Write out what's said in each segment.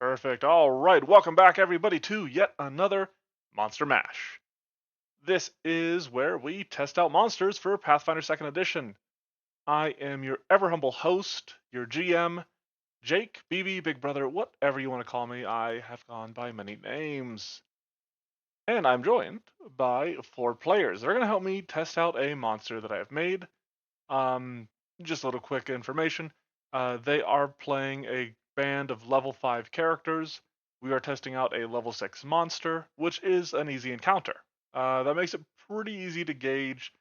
Perfect. All right. Welcome back, everybody, to yet another Monster Mash. This is where we test out monsters for Pathfinder 2nd Edition. I am your ever humble host, your GM, Jake, BB, Big Brother, whatever you want to call me. I have gone by many names. And I'm joined by 4 players. They're going to help me test out a monster that I have made. Um, just a little quick information. They are playing a band of level 5 characters. We are testing out a level 6 monster, which is an easy encounter. That makes it pretty easy to gauge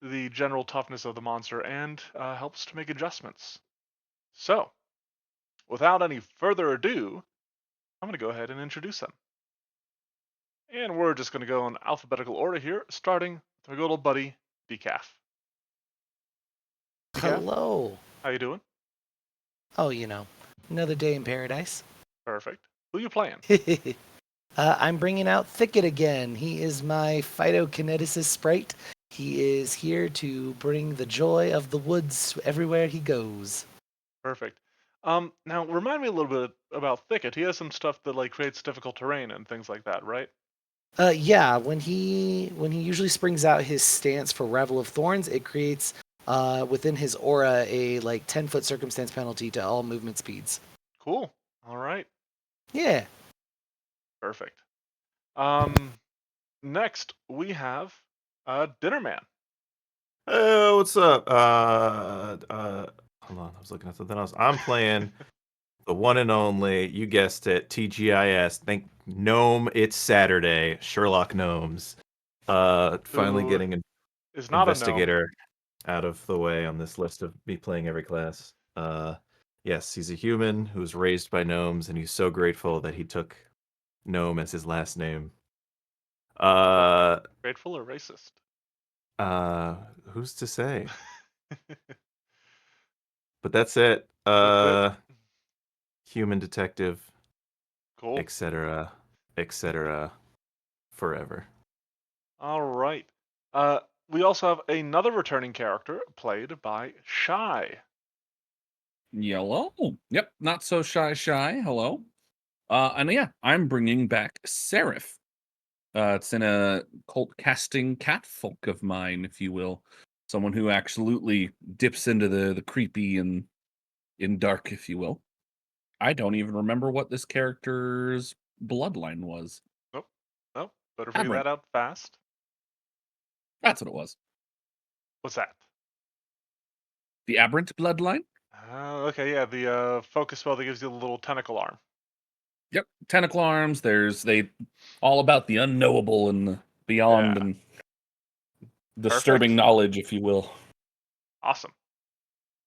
the general toughness of the monster and helps to make adjustments. So, without any further ado, I'm going to go ahead and introduce them. And we're just going to go in alphabetical order here, starting with our good old buddy, Decaf. Decaf, Hello. how you doing? Oh, another day in paradise. Perfect. Who you playing? I'm bringing out Thicket again. He is my phytokineticist sprite. He is here to bring the joy of the woods everywhere he goes. Perfect. Now remind me a little bit about Thicket. He has some stuff that like creates difficult terrain and things like that, right? Yeah, when he usually springs out his stance for Revel of Thorns, it creates within his aura a 10-foot circumstance penalty to all movement speeds. Cool. All right. Yeah. Perfect. Next we have Dinner Man. Hey, what's up? Hold on, I was looking at something else. I'm playing the one and only, you guessed it, TGIS. Thank Gnome, it's Saturday. Sherlock Gnomes. Finally Who getting an is not a gnome. investigator out of the way on this list of me playing every class. Yes, he's a human who was raised by gnomes, and he's so grateful that he took gnome as his last name. Grateful or racist? Who's to say? But that's it. That's it. Human detective, Cool. etc., etc., forever. All right. We also have another returning character played by Shy. Yellow. Yep, not so shy. Hello. And yeah, I'm bringing back Seraph. It's in a cult casting catfolk of mine, if you will. Someone who absolutely dips into the creepy and in dark, if you will. I don't even remember what this character's bloodline was. Nope. Nope. Better figure Aberrant. that out fast. That's what it was. What's that? The Aberrant bloodline? Okay, yeah, the focus spell that gives you the little tentacle arm. Yep. Tentacle arms. They all about the unknowable and the beyond Yeah. and disturbing Perfect. knowledge, if you will. Awesome.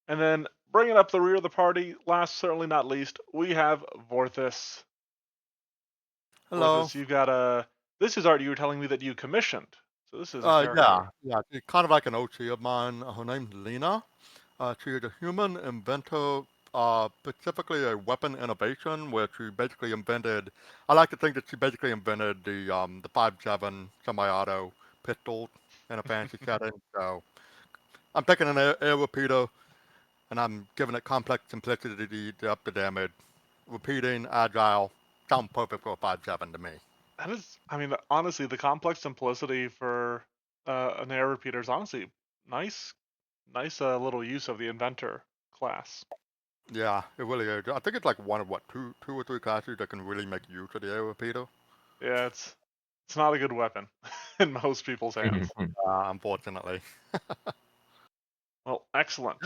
And then bringing up the rear of the party, last certainly not least, we have Vorthis. Hello. Vorthis, you've got this is art you were telling me that you commissioned. So this is a character. Yeah. She's kind of like an OC of mine. Her name's Lena. She is a human inventor, specifically a weapon innovation, where she basically invented. I like to think that she basically invented the 5.7 semi-auto pistol in a fancy setting. So I'm taking an air repeater, and I'm giving it complex simplicity to up the damage. Repeating, agile, sound perfect for a 5.7 to me. That is, I mean, honestly, the complex simplicity for an air repeater is honestly nice, nice little use of the inventor class. Yeah, it really is. I think it's like one of two or three classes that can really make use of the air repeater. Yeah, it's not a good weapon in most people's hands. Unfortunately. Well, excellent.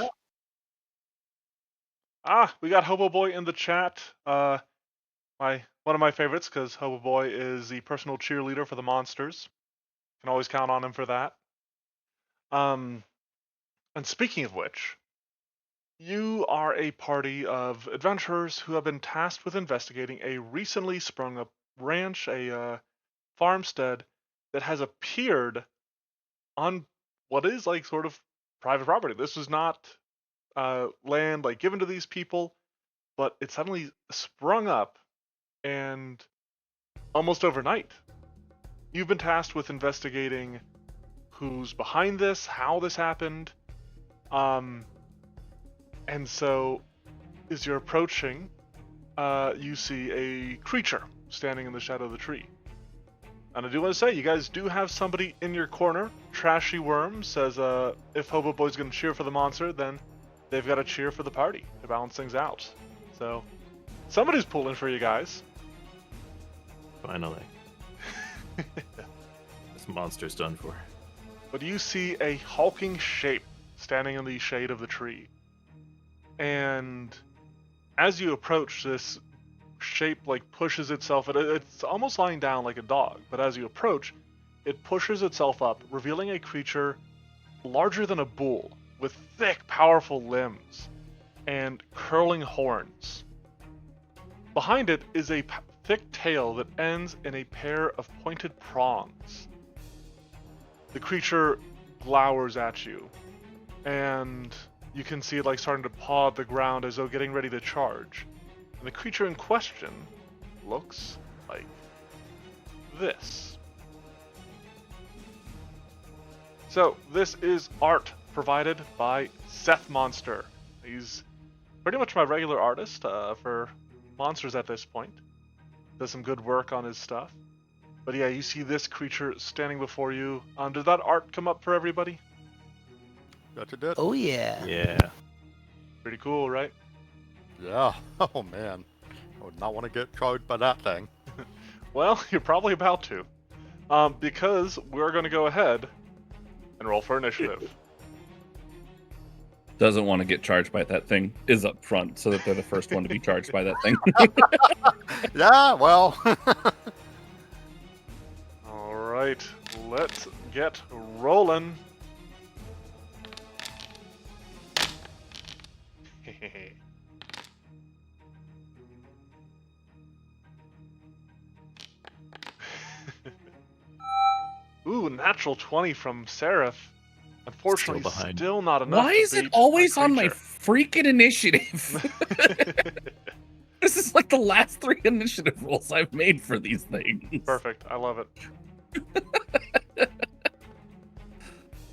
Yeah. We got Hobo Boy in the chat. One of my favorites because Hobo Boy is the personal cheerleader for the monsters. Can always count on him for that. And speaking of which, you are a party of adventurers who have been tasked with investigating a recently sprung up ranch, a farmstead that has appeared on what is like sort of private property. This was not land like given to these people, but it suddenly sprung up and almost overnight. You've been tasked with investigating who's behind this, how this happened, and so as you're approaching, you see a creature standing in the shadow of the tree. And I do want to say, you guys do have somebody in your corner. Trashy Worm says, if Hobo Boy's going to cheer for the monster, then they've got to cheer for the party to balance things out. So, somebody's pulling for you guys. Finally. This monster's done for. But you see a hulking shape standing in the shade of the tree. And as you approach, this shape like pushes itself, it's almost lying down like a dog, but as you approach, it pushes itself up, revealing a creature larger than a bull, with thick, powerful limbs and curling horns. Behind it is a thick tail that ends in a pair of pointed prongs. The creature glowers at you, and you can see it like starting to paw at the ground as though getting ready to charge. And the creature in question looks like this. So this is art provided by Seth Monster. He's pretty much my regular artist for monsters at this point. Does some good work on his stuff. But yeah, you see this creature standing before you. Did that art come up for everybody? Yes, it did. Oh yeah. Yeah. Pretty cool, right? Yeah. Oh man, I would not want to get charged by that thing. Well, you're probably about to. Because we're going to go ahead and roll for initiative. Doesn't want to get charged by that thing is up front, so that they're the first one to be charged by that thing. Yeah. Well. All right, let's get rolling. Ooh, natural 20 from Seraph. Unfortunately, behind. still not enough. Why to is it beat always my on my creature. freaking initiative? This is like the last 3 initiative rolls I've made for these things. Perfect. I love it.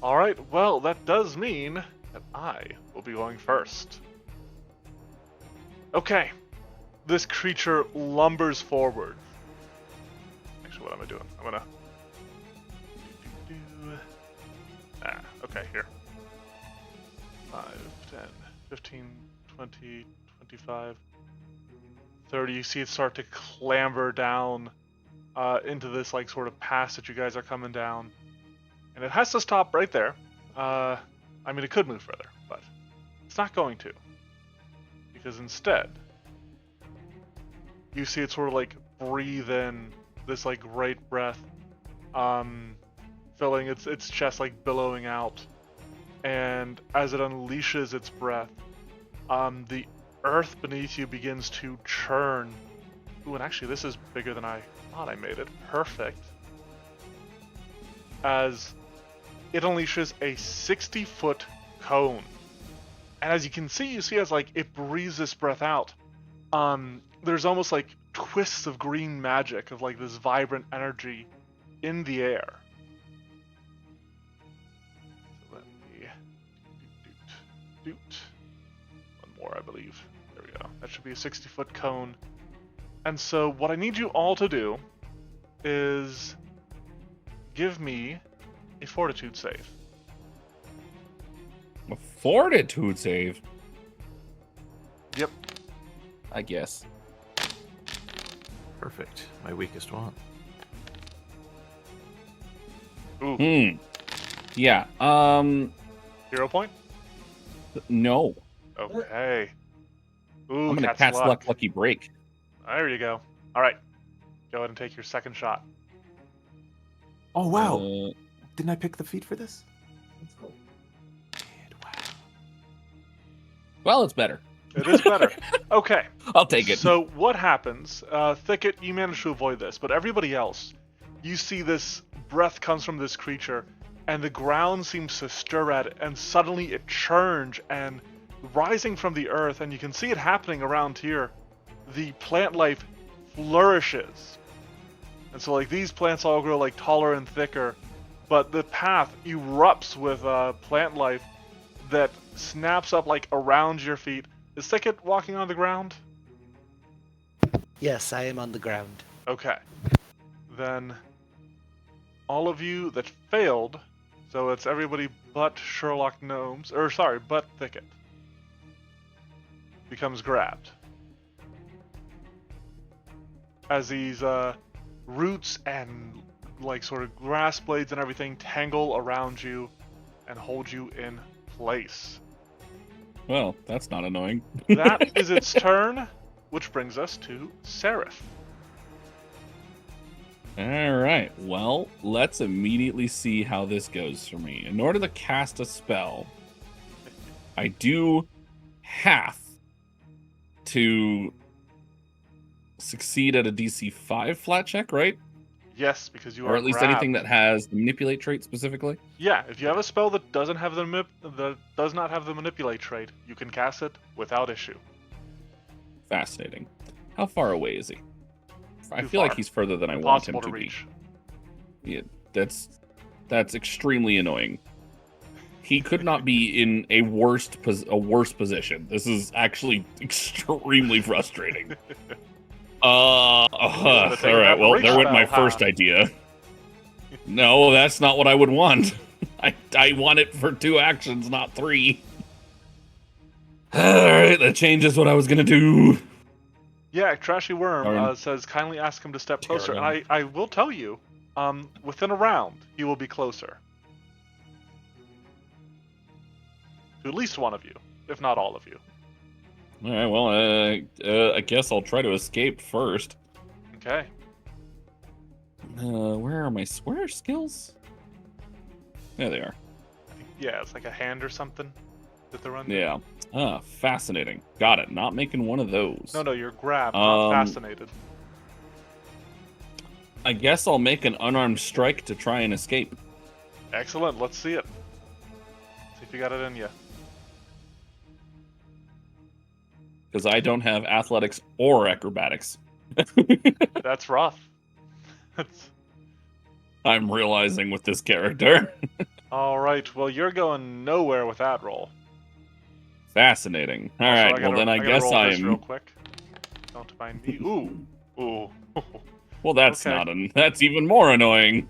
All right. Well, that does mean that I will be going first. Okay. This creature lumbers forward. Actually, what am I doing? I'm gonna... okay, here. 5, 10, 15, 20, 25, 30. You see it start to clamber down into this like sort of pass that you guys are coming down. And it has to stop right there. I mean, it could move further, but it's not going to. Because instead, you see it sort of like breathe in this like great breath, filling its chest, like billowing out. And as it unleashes its breath, the earth beneath you begins to churn. Ooh, and actually this is bigger than I thought I made it. Perfect. As it unleashes a 60-foot cone. And as you can see, as like it breathes this breath out, there's almost like twists of green magic, of like this vibrant energy in the air. So let me doot. One more, I believe. There we go. That should be a 60-foot cone. And so what I need you all to do is give me a fortitude save. A fortitude save? Yep. I guess. Perfect. My weakest one. Ooh. Yeah. 0 point? No. Okay. Ooh, I'm gonna cat's cast luck. lucky break. There you go. All right. Go ahead and take your second shot. Oh wow! Uh, Didn't I pick the feat for this? Wow. well, it's better. It is better. Okay. I'll take it. So what happens? Thicket, you manage to avoid this, but everybody else, you see this breath comes from this creature, and the ground seems to stir at it, and suddenly it churns and rising from the earth, and you can see it happening around here. The plant life flourishes. And so like these plants all grow like taller and thicker, but the path erupts with plant life that snaps up like around your feet. Is Thicket walking on the ground? Yes, I am on the ground. Okay. Then all of you that failed, so it's everybody but Sherlock Gnomes, or sorry, but Thicket, becomes grabbed. As these roots and like sort of grass blades and everything tangle around you and hold you in place. Well, that's not annoying. That is its turn, which brings us to Seraph. All right. Well, let's immediately see how this goes for me. In order to cast a spell, I do have to succeed at a DC 5 flat check, right? Yes, because you Or are at least grabbed. anything that has the manipulate trait specifically. Yeah, if you have a spell that doesn't have that does not have the manipulate trait, you can cast it without issue. Fascinating. How far away is he? I Too feel like far. he's further than I want him Impossible to to be. reach. Yeah, that's extremely annoying. He could not be in a worse position. This is actually extremely frustrating. All right. Well, there went my first idea. No, that's not what I would want. I want it for 2 actions, not 3. All right, that changes what I was gonna do. Yeah, Trashy Worm Darn. says kindly ask him to step closer. And Tarragon. I will tell you, within a round, he will be closer. To at least one of you, if not all of you. All right, well, I guess I'll try to escape first. Okay. Where are my square skills? There they are. Yeah, it's like a hand or something that they're under. Yeah. Fascinating. Got it. Not making one of those. No, you're grabbed, not fascinated. I guess I'll make an unarmed strike to try and escape. Excellent, let's see it. See if you got it in you. Because I don't have athletics or acrobatics. That's rough. I'm realizing with this character. Alright, well, you're going nowhere with that roll. Fascinating. All Also, right, well then I gotta guess roll this real I'm. quick. Don't mind me. Ooh. Ooh. Well, that's Okay. not that's even more annoying.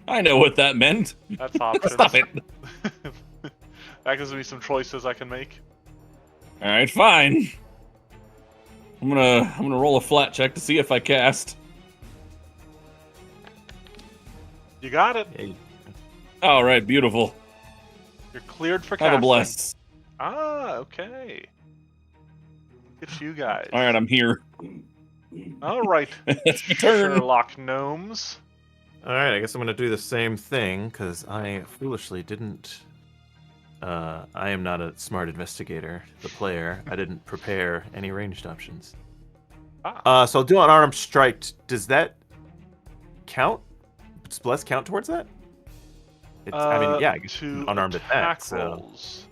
I know what that meant. That's options. Stop it. That gives me some choices I can make. All right, fine. I'm gonna roll a flat check to see if I cast. You got it. Yeah, All right, beautiful. You're cleared for Have casting. a bless. Ah, okay. Look at you guys. All right, I'm here. All right. That's my turn. Sherlock Gnomes. All right, I guess I'm gonna do the same thing because I foolishly didn't. I am not a smart investigator. The player, I didn't prepare any ranged options. So I'll do an unarmed strike. Does that count? Does bless count towards that? I mean, yeah, I guess To an unarmed attack. So rolls.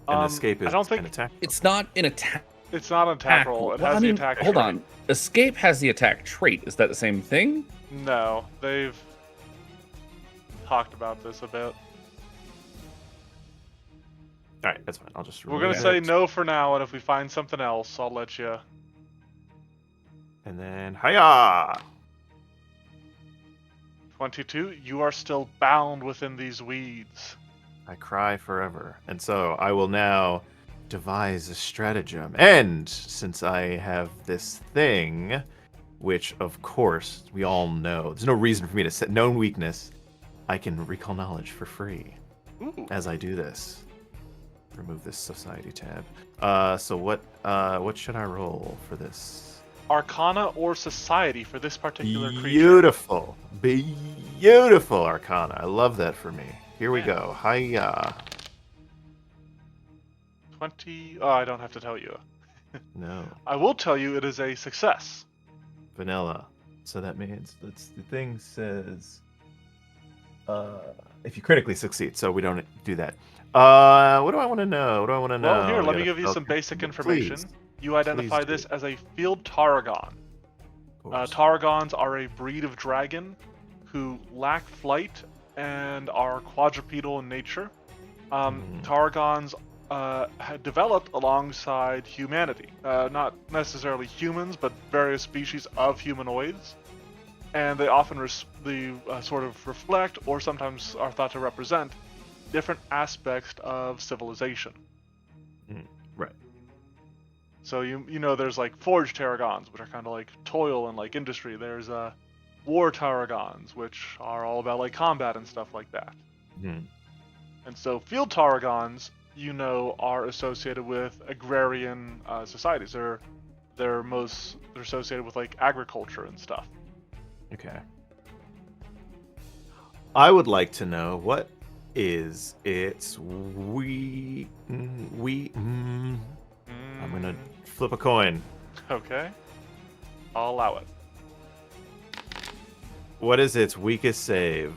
and escape is I don't think an attack. It's not an attack. it's not an attack roll. It Well, has I the mean, attack hold trait. on. Escape has the attack trait. Is that the same thing? No, they've talked about this a bit. All right, that's fine. I'll just. We're gonna remove say it. no for now, and if we find something else, I'll let you. And then hiya! 22. You are still bound within these weeds. I cry forever. And so I will now devise a stratagem. And since I have this thing, which of course we all know, there's no reason for me to set known weakness, I can recall knowledge for free Ooh. as I do this. Remove this society tab. So what should I roll for this? Arcana or Society for this particular creature. Beautiful. Beautiful Arcana. I love that for me. Here we Yeah. go. Hiya. 20. Oh, I don't have to tell you. No. I will tell you it is a success. Vanilla. So that means the thing says if you critically succeed, so we don't do that. What do I want to know? What do I want to know? Well, here, let me We give you gotta some focus. basic information. Please. You identify Please do. this as a field Tarragon. Of course. Tarragons are a breed of dragon who lack flight and are quadrupedal in nature. Tarragons had developed alongside humanity. Not necessarily humans, but various species of humanoids. And they often sort of reflect, or sometimes are thought to represent, different aspects of civilization. Right. So you know there's like forged Tarragons, which are kind of like toil and like industry. There's war Tarragons, which are all about like combat and stuff like that. Hmm. And so field Tarragons, you know, are associated with agrarian societies. They're associated with like agriculture and stuff. Okay. I would like to know what is its I'm gonna flip a coin. Okay. I'll allow it. What is its weakest save?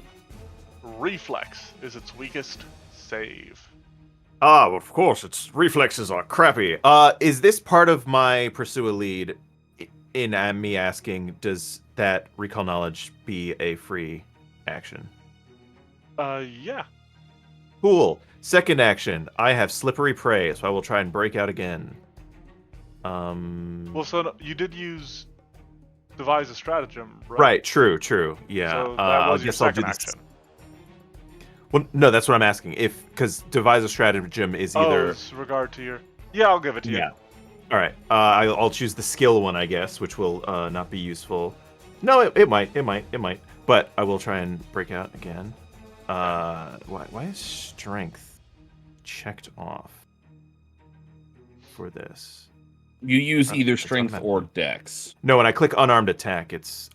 Reflex is its weakest save. Ah, well, of course, its reflexes are crappy. Is this part of my pursue a lead in me asking, does that recall knowledge be a free action? Yeah. Cool. Second action, I have slippery prey, so I will try and break out again. Well, so you did use devise a stratagem, right? Right, true. Yeah. So that I was your guess I'll do second this. action. Well, no, that's what I'm asking. Because devise a stratagem is either. Oh, with regard to your. Yeah, I'll give it to you. Yeah. All right. I'll choose the skill one, I guess, which will not be useful. No, it might. But I will try and break out again. Why is strength checked off for this? You use either It's strength automatic. or dex. No, when I click unarmed attack, it's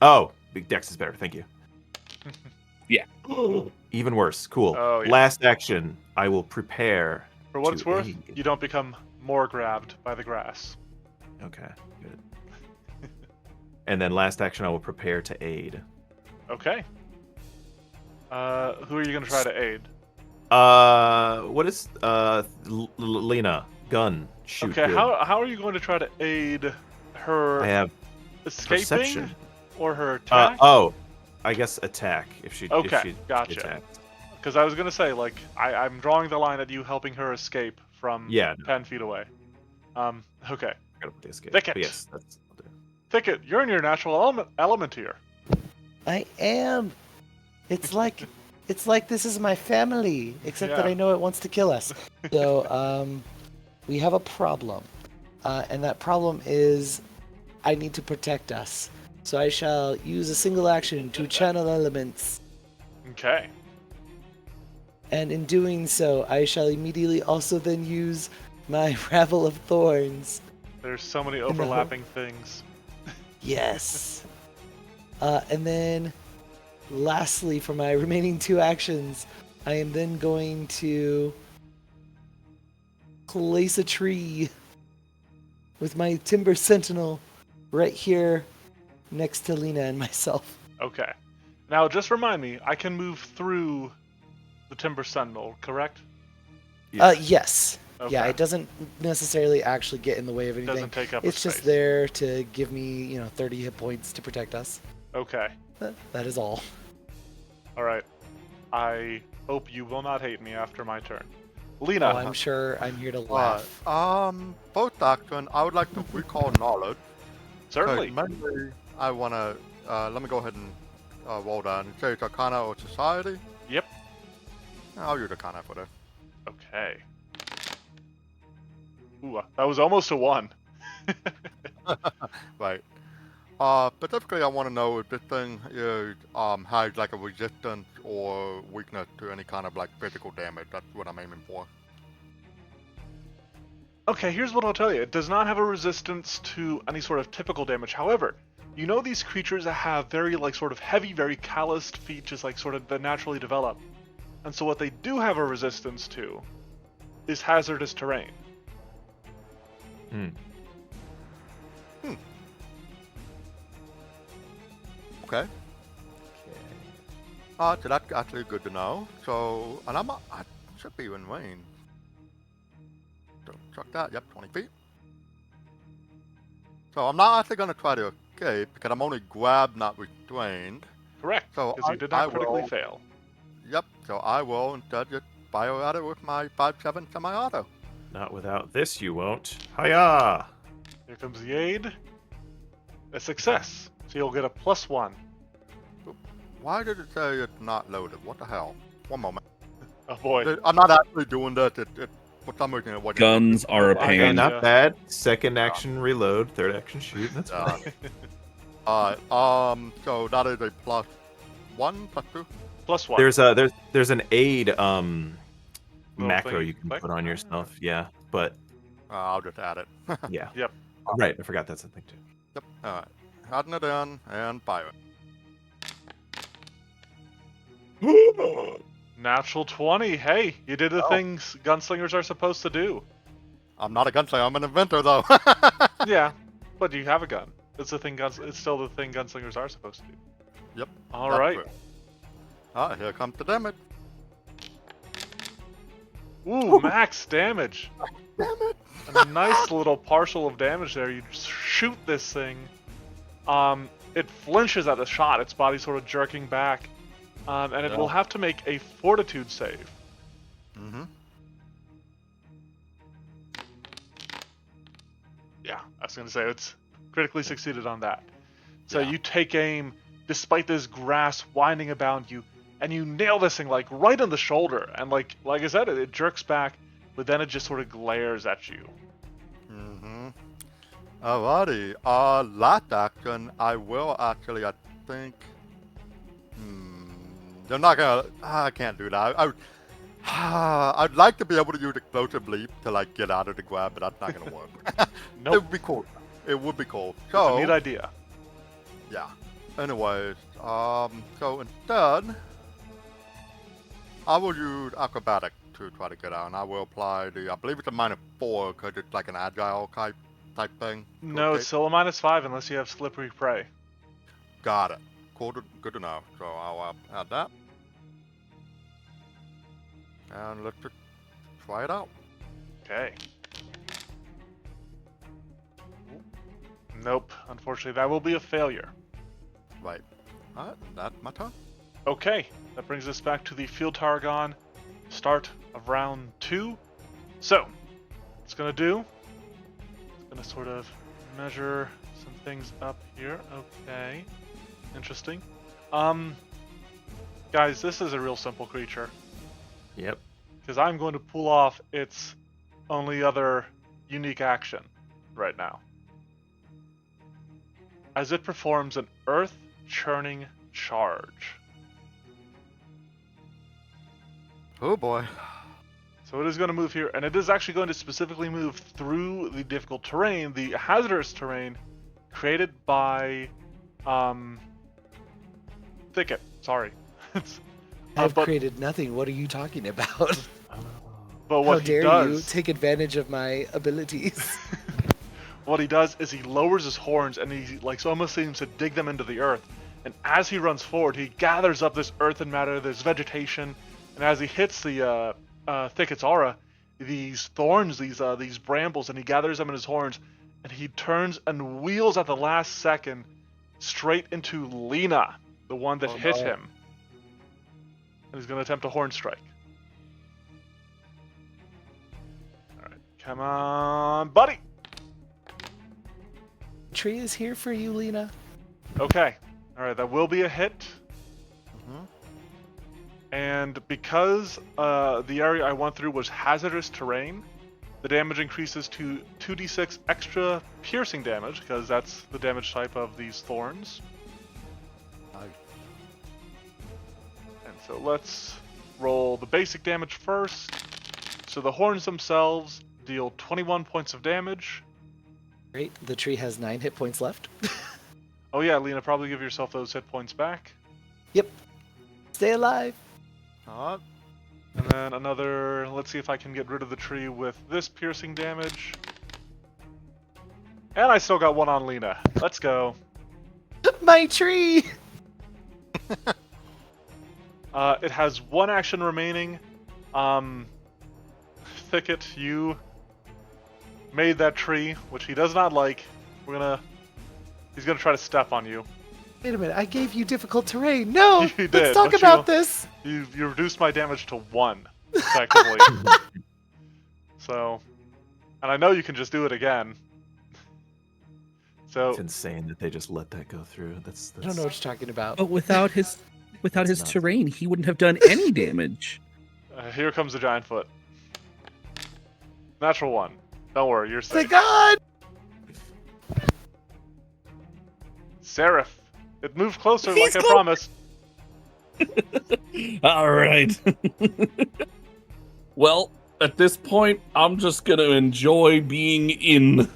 big dex is better. Thank you. Yeah. Even worse. Cool. Oh, yeah. Last action, I will prepare. For what to it's worth, aid. you don't become more grabbed by the grass. Okay, good. And then last action, I will prepare to aid. Okay. Who are you gonna try to aid? What is Lena gun shoot? Okay, good. how are you going to try to aid her I have escaping perception. or her attack? I guess attack if she Okay, if she gotcha. attacked. Because I was gonna say, like, I'm drawing the line at you helping her escape from Yeah, no. 10 feet away. Okay. I gotta put the escape. Thicket. But yes, that's. I'll do. Thicket, you're in your natural element here. I am. It's like this is my family, except that Yeah. I know it wants to kill us. So we have a problem, and that problem is I need to protect us. So I shall use a single action to channel elements, Okay. and in doing so, I shall immediately also then use my Ravel of Thorns. There's so many overlapping things. Yes. And then, lastly, for my remaining 2 actions, I am then going to place a tree with my Timber Sentinel right here next to Lena and myself. Okay. Now, just remind me, I can move through the Timber Sentinel, correct? Yes. Okay. Yeah, it doesn't necessarily actually get in the way of It anything. doesn't take up It's a space. just there to give me, 30 hit points to protect us. Okay. That is all. All right. I hope you will not hate me after my turn. Lena. Oh, I'm sure I'm here to Right. laugh. Both action, I would like to recall knowledge. Certainly. Mainly, I want to, let me go ahead and roll down. You say it's Arcana or Society? Yep. I'll use Arcana for this. Okay. Ooh, that was almost a 1. Right. Specifically, I want to know if this thing is, has like a resistance or weakness to any kind of like physical damage. That's what I'm aiming for. Okay, here's what I'll tell you. It does not have a resistance to any sort of typical damage. However, you know these creatures that have very like sort of heavy, very calloused feet, just like sort of that naturally develop. And so what they do have a resistance to is hazardous terrain. Okay. So that's actually good to know. So, and I should be in range. So, check that. Yep, 20 feet. So I'm not actually going to try to escape because I'm only grabbed, not restrained. Correct, So because you did not critically will- fail. Yep. So I will instead just fire at it with my 5.7 semi-auto. Not without this, you won't. Hiya! Here comes the aid. A success. So you'll get a +1. Why did it say it's not loaded? What the hell? One moment. Oh boy. I'm not actually doing this. For some reason it wasn't. Guns are a I Okay, pain. got not bad. Second action reload, third action shoot. That's Uh, fine. Alright, so that is a +1, +2? +1. There's an aid Little macro thing you can click? put on yourself. Yeah, but I'll just add it. yeah. Yep. Right, I forgot that's a thing too. Yep. Alright. Adding it in and fire it. Natural 20. Hey, you did the things gunslingers are supposed to do. I'm not a gunslinger. I'm an inventor, though. Yeah, but you have a gun. It's the thing. It's still the thing gunslingers are supposed to do. Yep. All that's right. true. Alright, here comes the damage. Ooh, max damage. Damn it. A nice little partial of damage there. You just shoot this thing. It flinches at the shot. Its body sort of jerking back, and it will have to make a fortitude save. Mm-hmm. Yeah, I was gonna say it's critically succeeded on that. So Yeah. you take aim, despite this grass winding about you, and you nail this thing like right in the shoulder. And like I said, it jerks back, but then it just sort of glares at you. Mm-hmm. Alrighty. Last action, I will actually, I think. They're not gonna. I can't do that. I'd like to be able to use explosive leap to like get out of the grab, but that's not gonna work. It Nope, would be cool. It would be cool. it's a So neat idea. yeah. Anyways, so instead, I will use acrobatic to try to get out, and I will apply the. I believe it's a -4 because it's like an agile type thing. No, it's still a -5 unless you have slippery prey. Got it. Cool. Good to know. So I'll add that. And let's just try it out. Okay. Nope, unfortunately that will be a failure. Right. Alright, that's my turn. Okay, that brings us back to the Field Tarragon, start of round 2. So, what it's gonna do, it's gonna sort of measure some things up here. Okay, interesting. Guys, this is a real simple creature, Yep. because I'm going to pull off its only other unique action right now. As it performs an earth churning charge. Oh boy. So it is going to move here, and it is actually going to specifically move through the difficult terrain, the hazardous terrain created by Thicket. Sorry. I've but- created nothing. What are you talking about? But How what he dare you does, take advantage of my abilities? what he does is he lowers his horns and he like so almost seems to dig them into the earth. And as he runs forward, he gathers up this earthen matter, this vegetation, and as he hits the Thicket's aura, these thorns, these brambles, and he gathers them in his horns, and he turns and wheels at the last second straight into Lena, the one that hit him. And he's going to attempt a horn strike. Alright, come on, buddy! Tree is here for you, Lena. Okay, alright, that will be a hit. Mhm. And because the area I went through was hazardous terrain, the damage increases to 2d6 extra piercing damage, because that's the damage type of these thorns. Nice. And so let's roll the basic damage first. So the horns themselves deal 21 points of damage. Great. The tree has 9 hit points left. Oh yeah, Lena, probably give yourself those hit points back. Yep. Stay alive. Alright. And then another, let's see if I can get rid of the tree with this piercing damage. And I still got one on Lena. Let's go. My tree! It has one action remaining. Thicket, you made that tree, which he does not like. He's gonna try to step on you. Wait a minute, I gave you difficult terrain. No! You did, Let's talk but about you- this! You reduced my damage to 1, effectively. So, And I know you can just do it again. So It's insane that they just let that go through. That's I don't know what you're talking about. But without his That's nuts. terrain, he wouldn't have done any damage. here comes the giant foot. Natural 1. Don't worry, you're safe. Thank God! Seraph, it moved closer like I promised. All right. Well, at this point, I'm just gonna enjoy being in.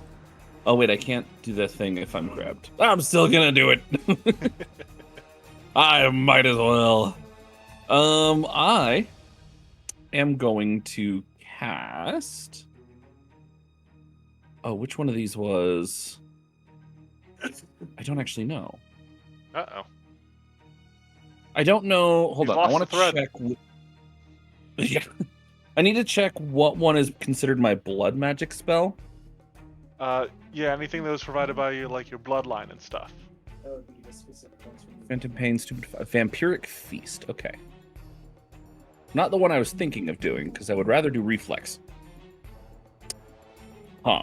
Oh wait, I can't do that thing if I'm grabbed. I'm still gonna do it. I might as well. I am going to cast. Oh, which one of these was? I don't actually know. Uh-oh. I don't know. Hold You've on. I lost want the to thread. check. Yeah. I need to check what one is considered my blood magic spell. Yeah, anything that was provided by your bloodline and stuff. Phantom Pain, Stupid Vampiric Feast. Okay. Not the one I was thinking of doing, because I would rather do Reflex. Huh.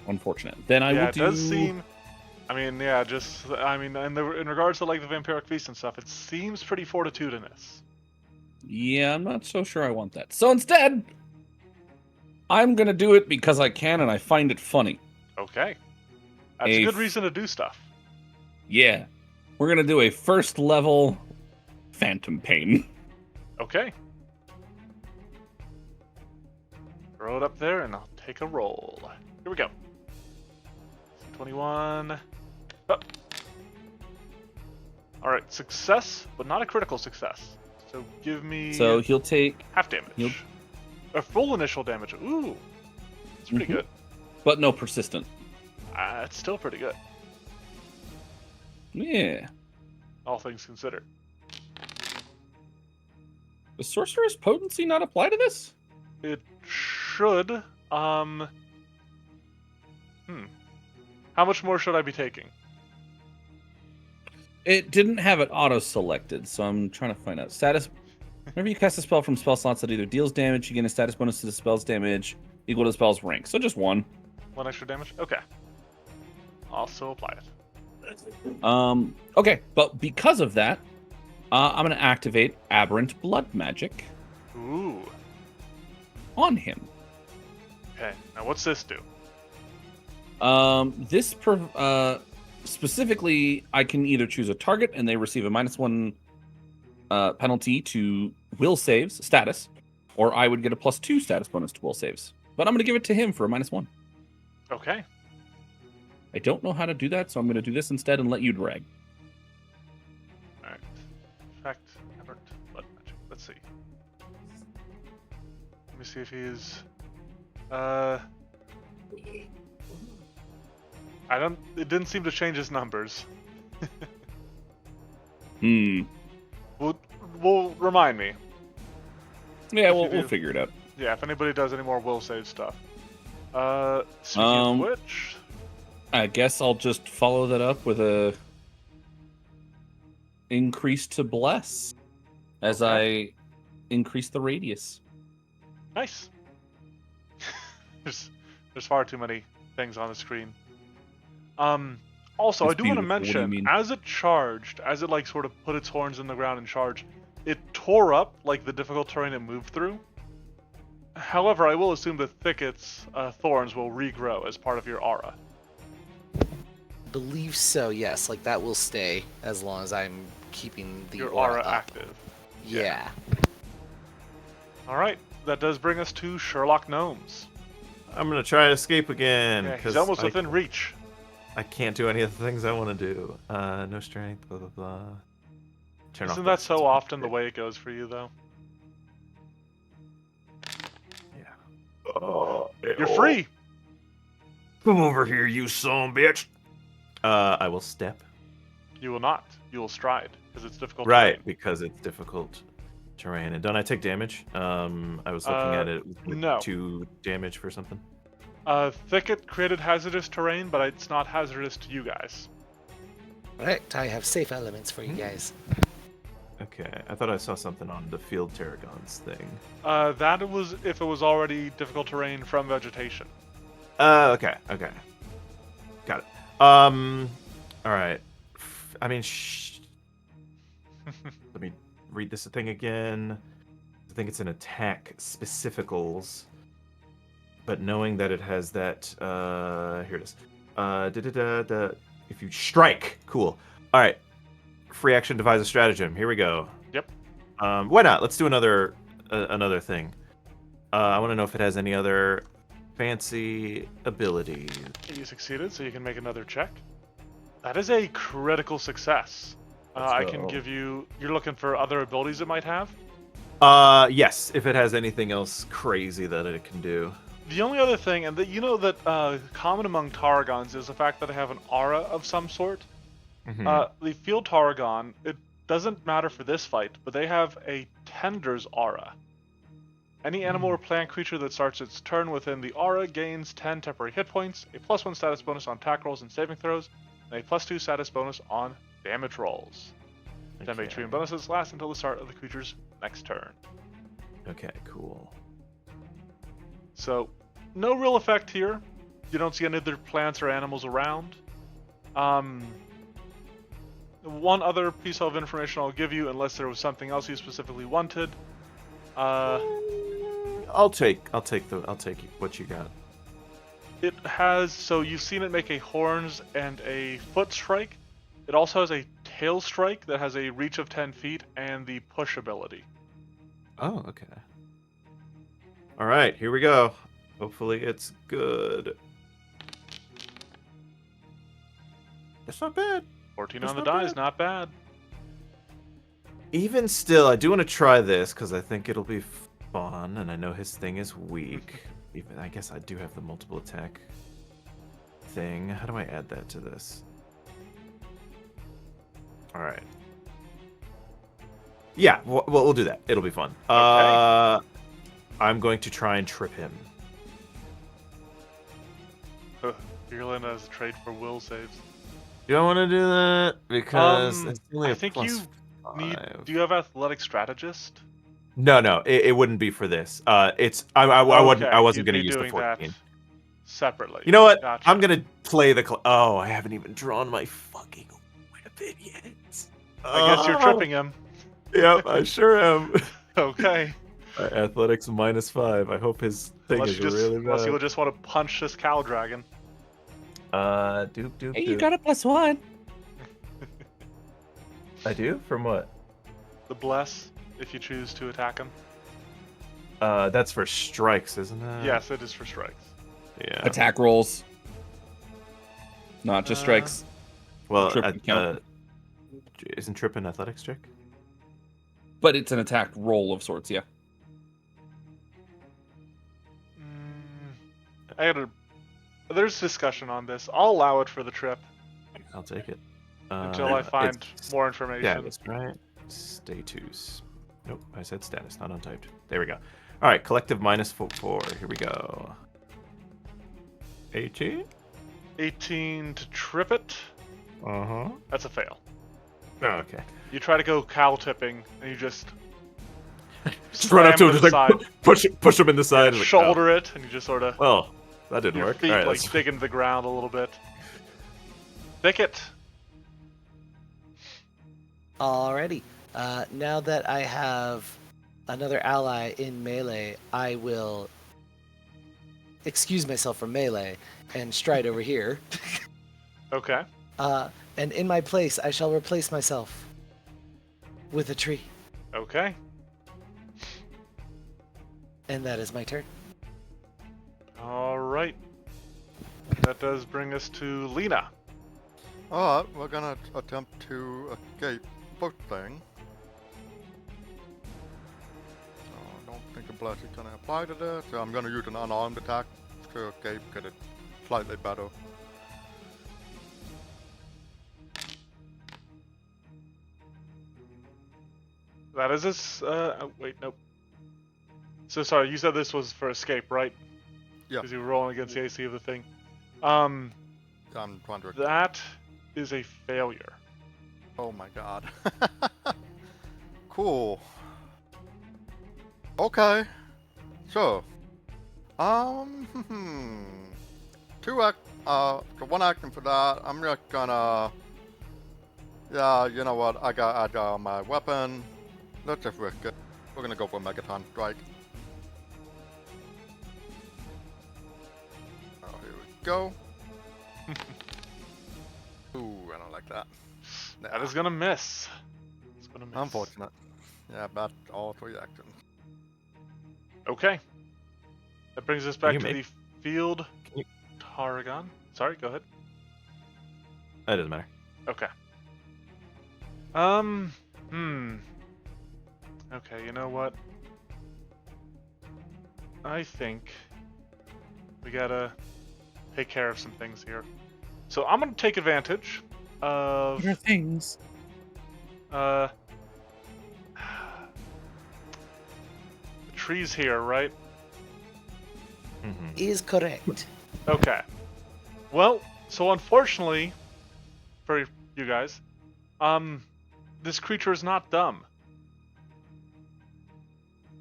Unfortunate. Then I will it do... does seem. I mean, yeah, in regards to like the vampiric feast and stuff, it seems pretty fortitudinous. Yeah, I'm not so sure I want that. So instead, I'm gonna do it because I can and I find it funny. Okay, that's a good reason to do stuff. Yeah, we're gonna do a first level Phantom Pain. Okay, throw it up there and I'll take a roll. Here we go. 21. Oh. All right, success, but not a critical success. So give me. So he'll take half damage. A full initial damage. Ooh, it's pretty good. But no persistent. It's still pretty good, Yeah. all things considered. Does Sorcerer's Potency not apply to this? It should. How much more should I be taking? It didn't have it auto-selected, so I'm trying to find out. Status. Whenever you cast a spell from spell slots that either deals damage, you gain a status bonus to the spell's damage equal to the spell's rank. So just one. One extra damage? Okay. Also apply it. Okay, but because of that, I'm going to activate Aberrant Blood Magic Ooh. on him. Okay, now what's this do? Specifically, I can either choose a target and they receive a -1 penalty to will saves status, or I would get a +2 status bonus to will saves. But I'm going to give it to him for a -1. Okay. I don't know how to do that, so I'm going to do this instead and let you drag. Alright. Effect, Aberrant Blood Magic. Let's see. Let me see if he's. It didn't seem to change his numbers. Well, remind me. Yeah, If we'll you do. figure it out. Yeah, if anybody does any more will save stuff. Speaking of which. I guess I'll just follow that up with a increase to bless as I increase the radius. Nice. There's far too many things on the screen. Also, It's I do want to beautiful. What do you mention, mean? as it charged, as it like sort of put its horns in the ground and charged, it tore up like the difficult terrain it moved through. However, I will assume the thickets, thorns will regrow as part of your aura. Believe so, yes. Like that will stay as long as I'm keeping the Your aura aura up. active. Yeah. All right, that does bring us to Sherlock Gnomes. I'm gonna try to escape again. Yeah, he's 'cause almost within reach. I can't do any of the things I want to do. No strength, blah blah blah. Turn off Isn't that blessings. so often the way it goes for you, though? Yeah. Oh, You're free. Come over here, you son of a bitch. I will step. You will not. You will stride because it's difficult. Right, terrain. because it's difficult terrain. And don't I take damage? I was looking at it with no. 2 damage for something. Thicket created hazardous terrain, but it's not hazardous to you guys. Alright, I have safe elements for you guys. Okay, I thought I saw something on the field Tarragons thing. That was if it was already difficult terrain from vegetation. Okay. Got it. All right. I mean, let me read this thing again. I think it's an attack specificals, but knowing that it has that, here it is. If you strike, cool. All right, free action, devise a stratagem. Here we go. Yep. Why not? Let's do another thing. I want to know if it has any other fancy abilities. You succeeded, so you can make another check. That is a critical success. I can go. give you. You're looking for other abilities it might have. Yes, if it has anything else crazy that it can do. The only other thing, and that you know that common among Tarragons is the fact that they have an aura of some sort. Mhm. The field Tarragon, it doesn't matter for this fight, but they have a Tender's aura. Any animal or plant creature that starts its turn within the aura gains 10 temporary hit points, a +1 status bonus on attack rolls and saving throws, and a +2 status bonus on damage rolls. 10 HP and bonuses last until the start of the creature's next turn. Okay, cool. So, no real effect here. You don't see any other plants or animals around. One other piece of information I'll give you, unless there was something else you specifically wanted. I'll take what you got. It has, so you've seen it make a horns and a foot strike. It also has a tail strike that has a reach of 10 feet and the push ability. Oh, okay. All right, here we go. Hopefully it's good. It's not bad. 14 That's on the not die bad. is not bad. Even still, I do want to try this because I think it'll be fun, and I know his thing is weak. Even I guess I do have the multiple attack thing. How do I add that to this? All right. Yeah, we'll do that. It'll be fun. Okay. I'm going to try and trip him. Virulent as a trade for will saves. Do I want to do that? Because it's only I a think plus you need. 5. Do you have athletic strategist? No, it wouldn't be for this. It's I wasn't you'd going to be use the doing 14. that separately. You know what? Gotcha. I'm gonna play the. Oh, I haven't even drawn my fucking weapon yet. I guess you're tripping him. Yep, I sure am. Okay. Athletics -5. I hope his thing Unless is really unless bad. you just want to punch this cow dragon. Doop. Hey, you got a +1. I do? From what? The bless, if you choose to attack him. That's for strikes, isn't it? Yes, it is for strikes. Yeah. Attack rolls. Not just strikes. Well, Trip count. isn't trip an athletics check? But it's an attack roll of sorts, yeah. There's discussion on this. I'll allow it for the trip I'll take it. until I find more information. Yeah, that's right. Status. Nope, I said status, not untyped. There we go. All right, collective -4. Here we go. 18? 18 to trip it. Uh-huh. That's a fail. Oh, okay. You try to go cow tipping, and you just Just run up to him, slam just to like push him in the side. and like, shoulder it, and you just sort of oh. Well, that didn't your work. feet All right, like let's- dig into the ground a little bit. Thicket. Alrighty. Now that I have another ally in melee, I will excuse myself from melee and stride over here. Okay. And in my place, I shall replace myself with a tree. Okay. And that is my turn. All right. That does bring us to Lena. Alright, we're gonna attempt to escape both thing. I don't think a bless is gonna apply to this, so I'm gonna use an unarmed attack to escape because it's slightly better. That is this. Wait, nope. So sorry, you said this was for escape, right? Yeah. Because you were rolling against the AC of the thing. I'm trying to. That is a failure. Oh my god. Cool. Okay. So, so one action for that. I'm just gonna, yeah, you know what? I got my weapon. Let's just risk it. We're gonna go for Megaton Strike. Oh, here we go. Ooh, I don't like that. That is gonna miss. It's gonna miss. Unfortunate. Yeah, that's all 3 actions. Okay. That brings us Can back you to make- the field. Can you- Tarragon. Sorry, go ahead. That doesn't matter. Okay. Okay, you know what? I think we gotta take care of some things here. So I'm gonna take advantage of What are things? the trees here, right? Mm-hmm. Is correct. Okay. Well, so unfortunately for you guys, this creature is not dumb.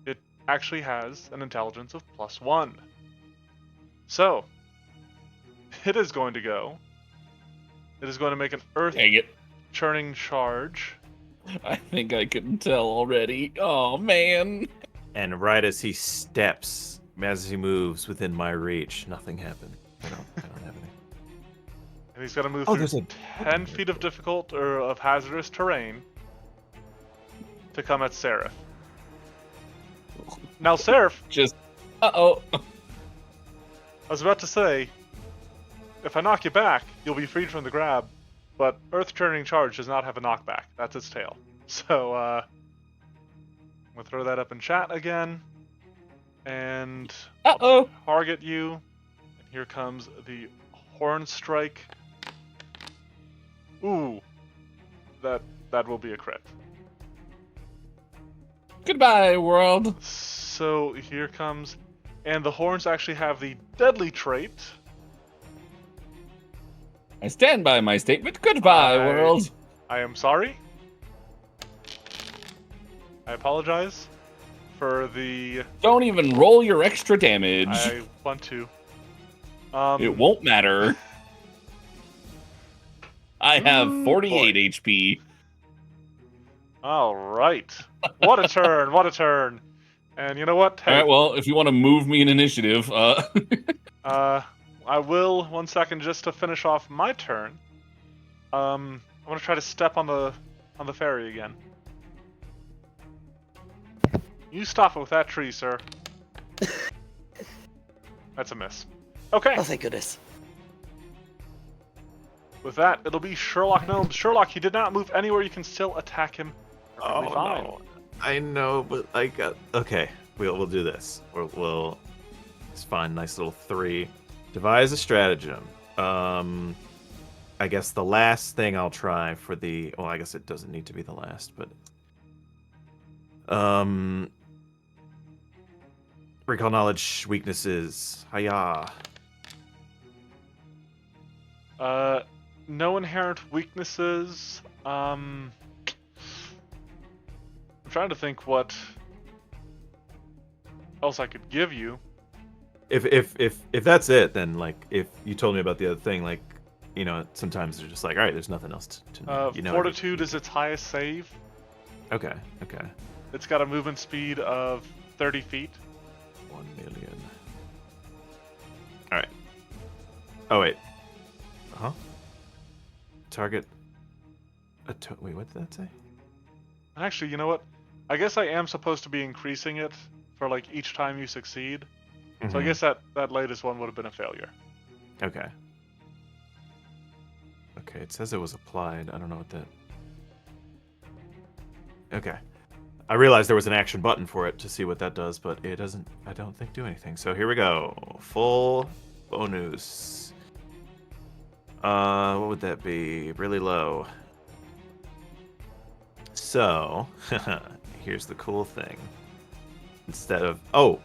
It actually has an intelligence of +1. So, it is going to go. It is going to make an earth Dang it. churning charge. I think I can tell already. Oh, man. And right as he steps, as he moves within my reach, nothing happened. I don't have any. And he's going to move Oh, through there's a 10 feet of difficult or of hazardous terrain to come at Seraph. Now, Seraph, Just, uh-oh. I was about to say, if I knock you back, you'll be freed from the grab, but Earth Churning Charge does not have a knockback. That's its tail. So, I'm going to throw that up in chat again, and Uh-oh. target you. And here comes the Horn Strike. Ooh, that will be a crit. Goodbye, world. So here comes, and the horns actually have the deadly trait. I stand by my statement. Goodbye, world. I am sorry. I apologize for the. Don't even roll your extra damage. I want to. It won't matter. I have Ooh, 48 boy. HP. All right. What a turn! What a turn! And you know what? All Hey, right, well, if you want to move me in initiative, I will 1 second just to finish off my turn. I'm gonna try to step on the ferry again. You stop it with that tree, sir. That's a miss. Okay. Oh, thank goodness. With that, it'll be Sherlock Gnomes. Sherlock, he did not move anywhere. You can still attack him. Perfectly fine. no. I know, but I got. Okay, we'll do this. We'll. It's fine. Nice little 3. Devise a stratagem. I guess the last thing I'll try for the. Well, I guess it doesn't need to be the last, but. Recall knowledge weaknesses. Hiya. No inherent weaknesses. I'm trying to think what else I could give you. If that's it, then like if you told me about the other thing, like you know, sometimes they're just like, all right, there's nothing else to know. You know Fortitude is its highest save. Okay. It's got a movement speed of 30 feet. 1 million. All right. Oh wait. Huh? Target. Wait, what did that say? Actually, you know what? I guess I am supposed to be increasing it for like each time you succeed. So I Mhm. guess that latest one would have been a failure. Okay. Okay, it says it was applied. I don't know what that. Okay. I realized there was an action button for it to see what that does, but it doesn't, I don't think, do anything. So here we go. Full bonus. What would that be? Really low. So, here's the cool thing. Instead of, oh!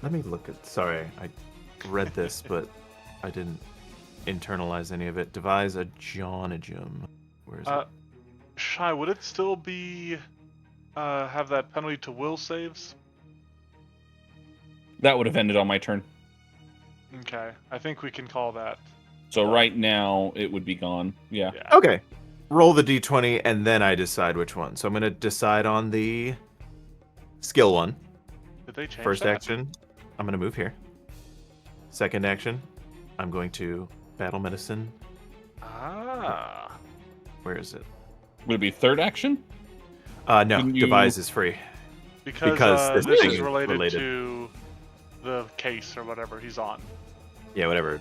Let me look at, sorry, I read this, but I didn't internalize any of it. Devise a Johnagem. Where is it? Shy, would it still be have that penalty to will saves? That would have ended on my turn. Okay, I think we can call that. So right now it would be gone. Yeah. Yeah. Okay. Roll the d20 and then I decide which one. So I'm going to decide on the skill one. Did they change First that? action, I'm going to move here. Second action, I'm going to battle medicine. Ah. Where is it? Would it be third action? No, Couldn't you- devise is free. Because this this thing is is related related. to the case or whatever he's on. Yeah, whatever.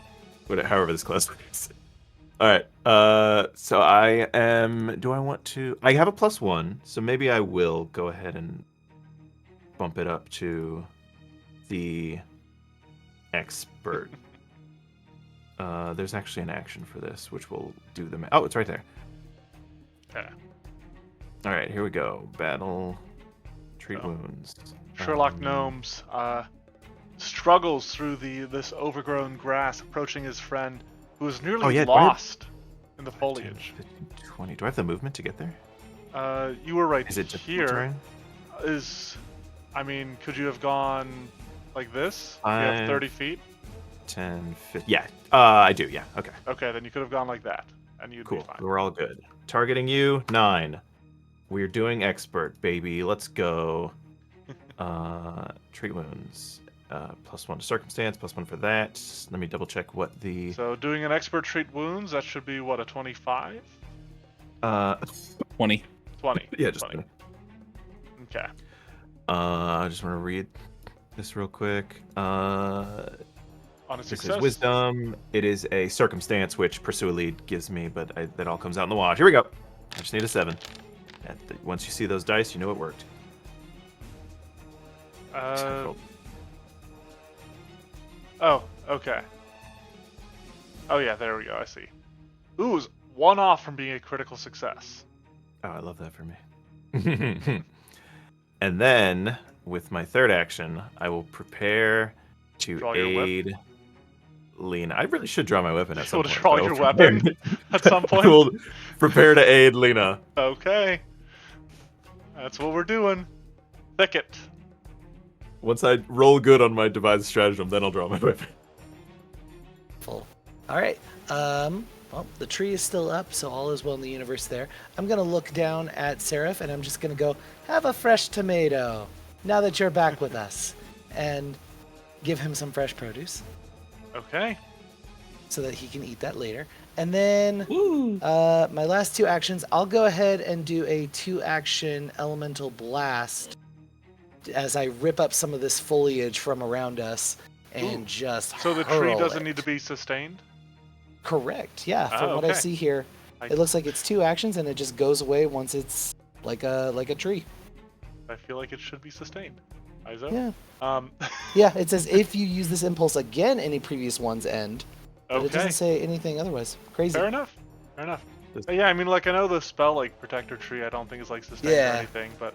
However this class works. All right. So I am. Do I want to? I have a +1, so maybe I will go ahead and bump it up to the expert. There's actually an action for this, which will do the. Oh, it's right there. Okay. All right, here we go. Battle, treat Oh. wounds. Sherlock Gnomes struggles through this overgrown grass, approaching his friend, who is nearly Oh, yeah, do I have- lost in the foliage. 15, 20. Do I have the movement to get there? You were right Is it just here. terrain? I mean, could you have gone like this? You have 30 feet. 10, 50. Yeah. I do. Yeah. Okay. Okay, then you could have gone like that, and you'd Cool. be fine. We're all good. Targeting you, 9. We're doing expert, baby. Let's go. Treat wounds. +1 to circumstance, +1 for that. Let me double check what the. So doing an expert treat wounds, that should be what, a 25? 20. 20. Yeah, just 20. Okay. I just want to read this real quick. On a This success. is wisdom. It is a circumstance which pursue a lead gives me, but that all comes out in the wash. Here we go. I just need a 7. Once you see those dice, you know it worked. Oh, okay. Oh yeah, there we go. I see. Ooh, it was 1 off from being a critical success. Oh, I love that for me. And then, with my third action, I will prepare to Draw your whip? aid Lena. I really should draw my weapon at some Will point. draw but I your will weapon prepare- at some point? I will prepare to aid Lena. Okay. That's what we're doing. Thicket. Once I roll good on my devised stratagem, then I'll draw my weapon. Full. All right. Well, the tree is still up, so all is well in the universe there. I'm going to look down at Seraph, and I'm just going to go, have a fresh tomato, now that you're back with us. And give him some fresh produce, Okay. so that he can eat that later. And then, Woo! my last 2 actions, I'll go ahead and do a 2-action elemental blast as I rip up some of this foliage from around us and Ooh. just So the tree hurl doesn't it. need to be sustained? Correct. Yeah. From Oh, what I okay. see here, I- it looks like it's 2 actions and it just goes away once it's like a tree. I feel like it should be sustained. Izo? Yeah. Um, Yeah. It says if you use this impulse again, any previous one's end. But it okay. doesn't say anything otherwise. Crazy. Fair enough. Fair enough. Does- Yeah, I mean, like, I know the spell, like, Protector Tree, I don't think is, like, sustained Yeah. or anything, but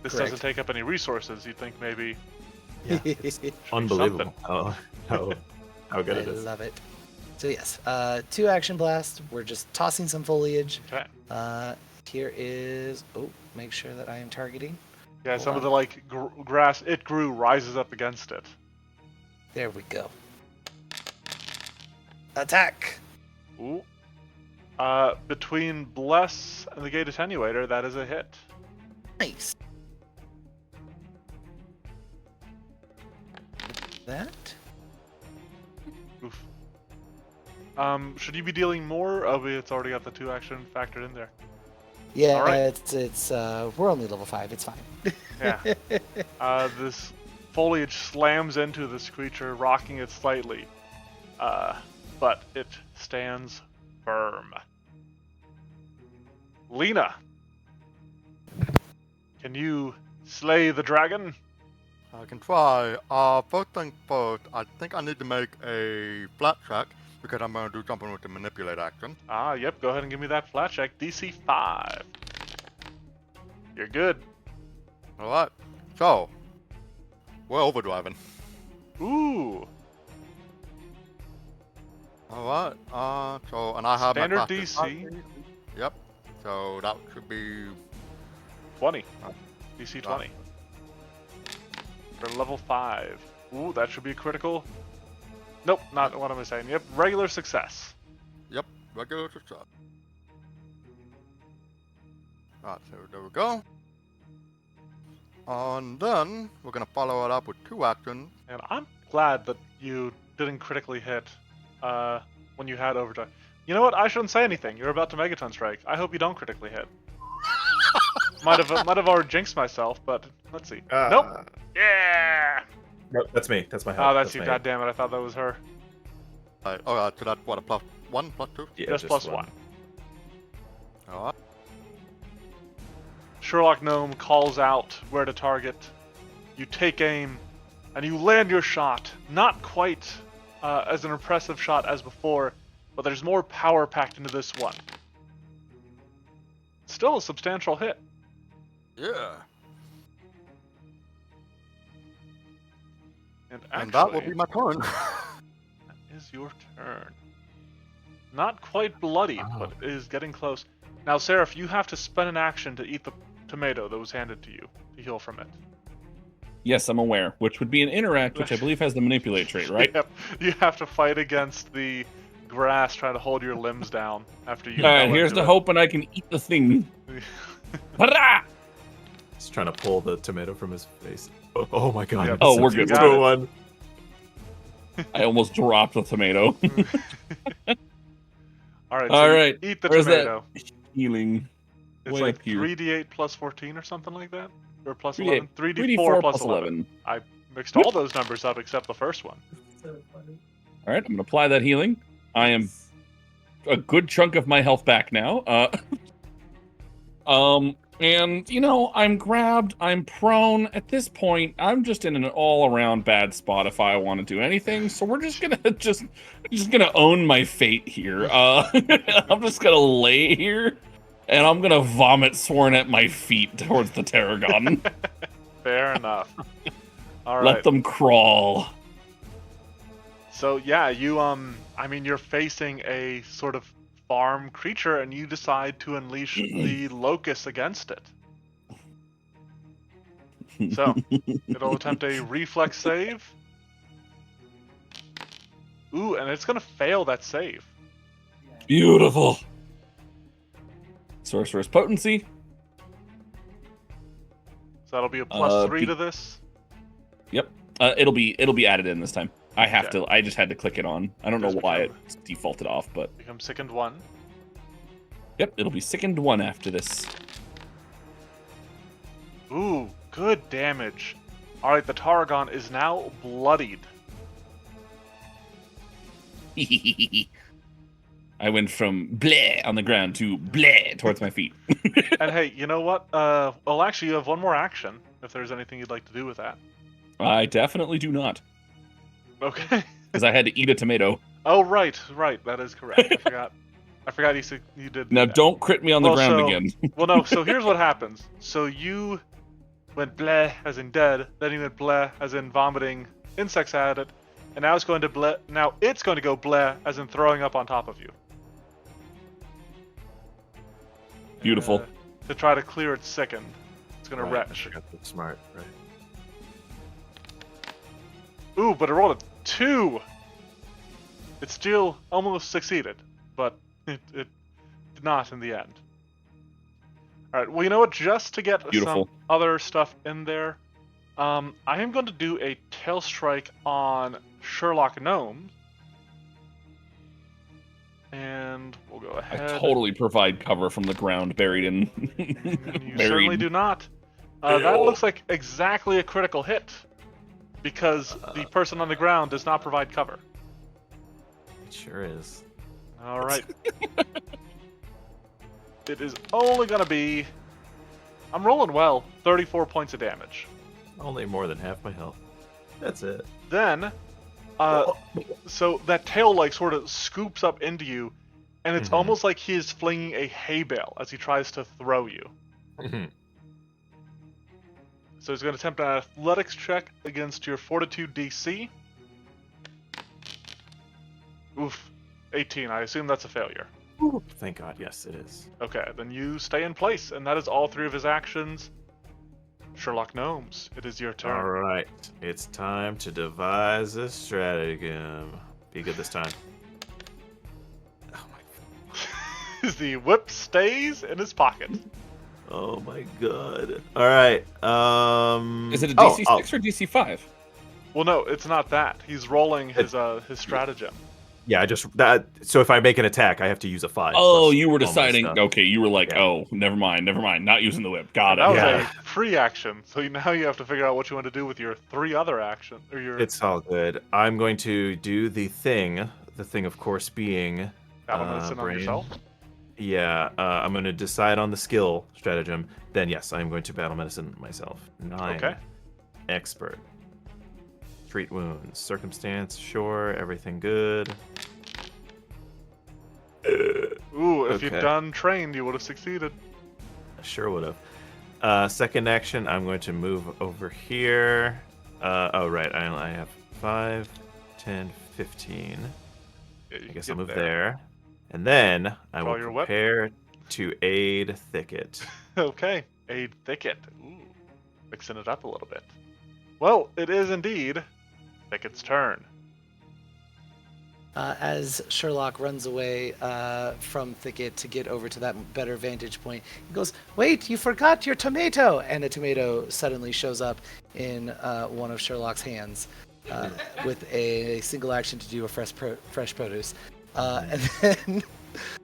this Correct. doesn't take up any resources. You'd think maybe Yeah, it's unbelievable how good I it is. love it. So yes, 2-action blast. We're just tossing some foliage. Okay. Here is. Oh, make sure that I am targeting. Yeah, Hold some of on. the, like, grass it grew rises up against it. There we go. Attack. Ooh. Between Bless and the Gate Attenuator, that is a hit. Nice. That. Oof. Should you be dealing more? Oh, but it's already got the 2-action factored in there. Yeah, All right. it's we're only level 5. It's fine. Yeah. This foliage slams into this creature, rocking it slightly. But it stands firm. Lena, can you slay the dragon? I can try. First thing first, I think I need to make a flat check because I'm going to do something with the manipulate action. Ah, yep, go ahead and give me that flat check. DC 5. You're good. Alright, so, we're overdriving. Ooh. Alright, and I have Standard my passive DC. ability. Yep. So that should be 20. DC 20. For level 5. Ooh, that should be critical. Nope, not what am I saying? Yep, regular success. Yep, regular success. Alright, so there we go. And then we're gonna follow it up with 2 actions. And I'm glad that you didn't critically hit when you had overdrive. You know what? I shouldn't say anything. You're about to Megaton Strike. I hope you don't critically hit. might have already jinxed myself, but let's see. Nope. Yeah. Nope, that's me. That's my Oh, health. that's you. my God damn it! I thought that was her. Alright, so that's what, a +1, +2? Yeah, Just plus 1. Alright. Sherlock Gnome calls out where to target. You take aim, and you land your shot. Not quite as an impressive shot as before, but there's more power packed into this one. Still a substantial hit. Yeah. And And that will actually, be my turn. that is your turn. Not quite bloodied, but is getting close. Now, Seraph, you have to spend an action to eat the tomato that was handed to you to heal from it. Yes, I'm aware. Which would be an interact, which I believe has the manipulate trait, right? Yep. You have to fight against the grass trying to hold your limbs down after you. All right, fell here's into the it. hope, and I can eat the thing. Hurrah! He's trying to pull the tomato from his face. Oh my god. Yep. Oh, it's we're a good. Got it. 2-1. I almost dropped the tomato. All right. All So right, you eat the where's that? tomato. Healing. It's Way like up here. 3d8 plus 14 or something like that, or plus 3d8 11. 3d4 3d4 plus plus 11. I mixed all those numbers up except the first one. All right, I'm gonna apply that healing. I am a good chunk of my health back now. And you know, I'm grabbed, I'm prone. At this point, I'm just in an all-around bad spot if I want to do anything. So we're just gonna just gonna own my fate here. I'm just gonna lay here, and I'm gonna vomit sworn at my feet towards the Tarragon. Fair enough. All right. Let them crawl. So yeah, you I mean, you're facing a sort of farm creature, and you decide to unleash the locust against it. So it'll attempt a reflex save. Ooh, and it's gonna fail that save. Beautiful. Sorcerer's potency. So that'll be a plus 3 be- to this. Yep. It'll be added in this time. I have Okay. to. I just had to click it on. I don't know Just why become- it's defaulted off, but Become sickened 1. yep, it'll be sickened 1 after this. Ooh, good damage. All right, the Tarragon is now bloodied. I went from bleh on the ground to bleh towards my feet. And hey, you know what? Well, actually, you have one more action. If there's anything you'd like to do with that. I definitely do not, Okay. because I had to eat a tomato. Oh, right. That is correct. I forgot you said you did. Now that. don't crit me on the Well, ground so- again. Well, no. So here's what happens. So you went bleh as in dead, then you went bleh as in vomiting insects at it, and now it's going to bleh. Now it's going to go bleh as in throwing up on top of you. Beautiful. To try to clear its sickened. It's going to Right, I retch. forgot that's smart, right? Ooh, but it rolled a 2. It still almost succeeded, but it did not in the end. Alright, well, you know what? Just to get Beautiful. some other stuff in there, I am going to do a tail strike on Sherlock Gnome. And we'll go I ahead. totally provide cover from the ground, buried in. And you buried. certainly do not. That looks like exactly a critical hit, because the person on the ground does not provide cover. It sure is. All right. It is only going to be... I'm rolling well. 34 points of damage. Only more than half my health. That's it. Then, so that tail like sort of scoops up into you, and it's Mhm. almost like he is flinging a hay bale as he tries to throw you. So he's going to attempt an athletics check against your fortitude DC. Oof. 18. I assume that's a failure. Thank God, yes, it is. Okay, then you stay in place, and that is all 3 of his actions. Sherlock Gnomes, it is your turn. All right, it's time to devise a stratagem. Be good this time. Oh my, The whip stays in his pocket. oh my God. All right. Is it a DC 6 or DC 5? Well, no, it's not that. He's rolling his stratagem. Yeah, so if I make an attack, I have to use a 5. Oh, plus you were all my deciding. stuff. Okay, you were like, Yeah. oh, never mind, not using the whip. Got That it. was Yeah. a free action, so now you have to figure out what you want to do with your 3 other actions. Or your It's all good. I'm going to do the thing of course being battle medicine on brain. yourself. Yeah, I'm going to decide on the skill stratagem. Then yes, I'm going to battle medicine myself. 9. Okay. Expert. Treat wounds. Circumstance, sure. Everything good. Ooh, if Okay. you'd done trained, you would have succeeded. I sure would have. Second action, I'm going to move over here. Oh, right. I have 5, 10, 15. Yeah, you I can guess get I'll move there. And then I Draw will your whip. prepare to aid Thicket. Okay, aid Thicket. Ooh, mixing it up a little bit. Well, it is indeed Thicket's turn. As Sherlock runs away from Thicket to get over to that better vantage point, he goes, "Wait, you forgot your tomato!" And a tomato suddenly shows up in one of Sherlock's hands with a single action to do a fresh produce. And then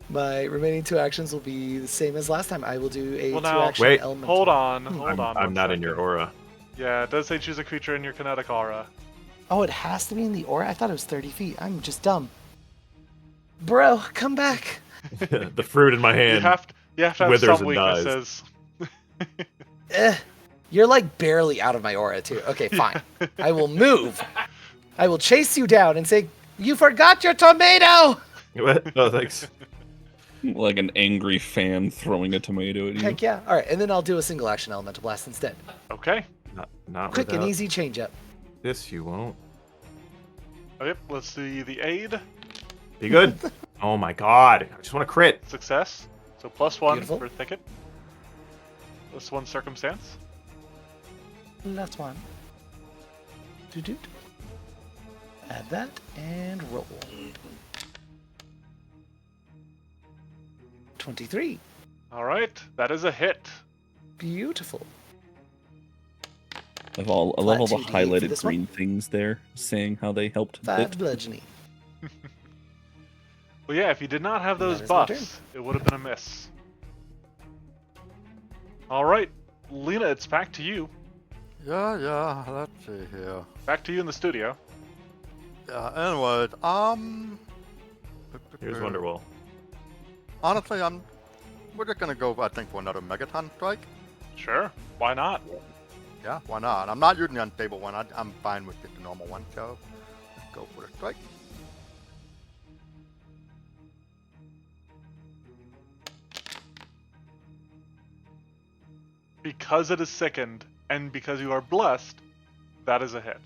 my remaining 2 actions will be the same as last time. I will do a Well, 2 now, action wait, element. Hold on. I'm one not in second. your aura. Yeah, it does say choose a creature in your kinetic aura. Oh, it has to be in the aura? I thought it was 30 feet. I'm just dumb. Bro, come back. The fruit in my You hand. have to have withers some and dies. weaknesses. You're like barely out of my aura, too. Okay, fine. I will move. I will chase you down and say, "You forgot your tomato!" What? Oh, thanks. Like an angry fan throwing a tomato at you. Heck yeah. All right, and then I'll do a single action elemental blast instead. Okay. Not Quick and without easy change up. this, you won't. Yep, let's see the aid. Be good. Oh my God! I just want to crit. Success. So +1 Beautiful. for Thicket. +1 circumstance. That's one. Doot. Add that and roll. 23. All right, that is a hit. Beautiful. I love all the 2d8 for highlighted this one. green things there, saying how they helped. 5 it. bludgeoning. Well, yeah, if you did not have those That is my buffs, it would have been a miss. All right, Lena, it's back to you. Yeah, let's see here. Back to you in the studio. Yeah, anyways, Here's Wonderwall. honestly, we're just gonna go, I think, for another Megaton strike. Sure, why not? Yeah, why not? I'm not using the unstable one. I'm fine with just the normal one, so let's go for the strike. Because it is sickened, and because you are blessed, that is a hit.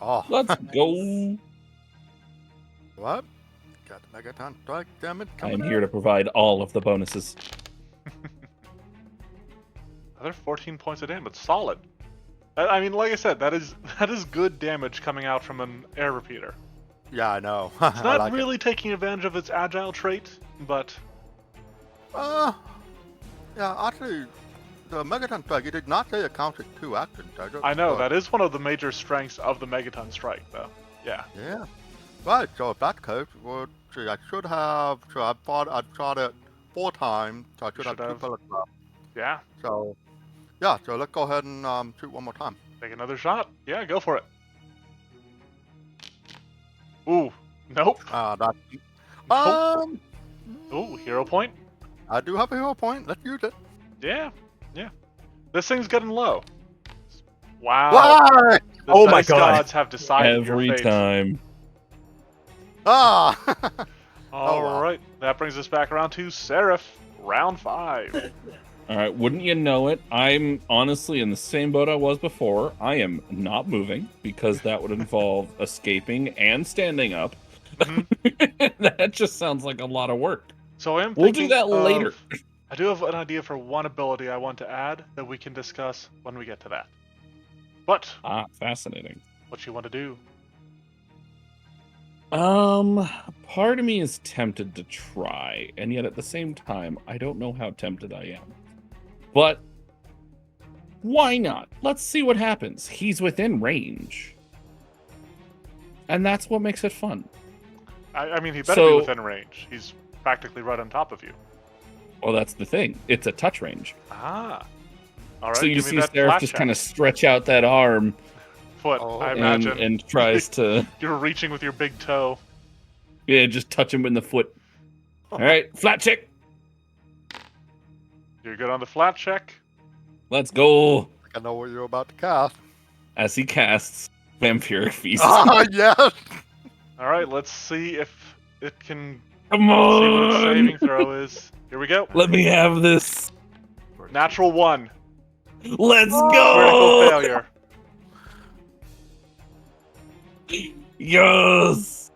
Oh, Let's go. what? Got the Megaton strike damage I coming am here to provide all of the bonuses. Another 14 points of damage, solid. I mean, like I said, that is good damage coming out from an air repeater. Yeah, I know. It's I not like really taking advantage of its agile trait, but it. Yeah, actually, the Megaton strike, it did not say it counted 2 actions, does it? I know that is one of the major strengths of the Megaton Strike, though. Yeah. Yeah. Right, so if that's the case, well, see, I should have, so I've shot it 4 times, so I should have should 2 have. pellets left. Yeah. So, yeah, so let's go ahead and shoot one more time. Take another shot. Yeah, go for it. Ooh. Nope. That's... Nope. Ooh, hero point. I do have a hero point. Let's use it. Yeah. Yeah. This thing's getting low. Wow. Why? The Oh my dice God. gods have decided Every your fate. time. Ah! All wow. right. That brings us back around to Seraph. Round 5. All right, wouldn't you know it? I'm honestly in the same boat I was before. I am not moving because that would involve escaping and standing up. Mhm. That just sounds like a lot of work. So I am We'll do thinking that later. of- I do have an idea for one ability I want to add that we can discuss when we get to that. But Fascinating. what you want to do? Part of me is tempted to try, and yet at the same time, I don't know how tempted I am. But why not? Let's see what happens. He's within range. And that's what makes it fun. I mean, he better be within range. He's practically right on top of you. Well, that's the thing. It's a touch range. Ah. All right. So you give me see that Seraph flat just check. kind of stretch out that arm Foot, Oh. I and, imagine. and tries to You're reaching with your big toe. just touch him in the foot. All right, flat check. You're good on the flat check. Let's go. I know what you're about to cast. As he casts Vampiric Feast. Ah, yes! All right. Let's see if it can Come see what its on. saving throw is. Here we go. Let me have this. Natural 1. Let's Critical go. failure. Yes.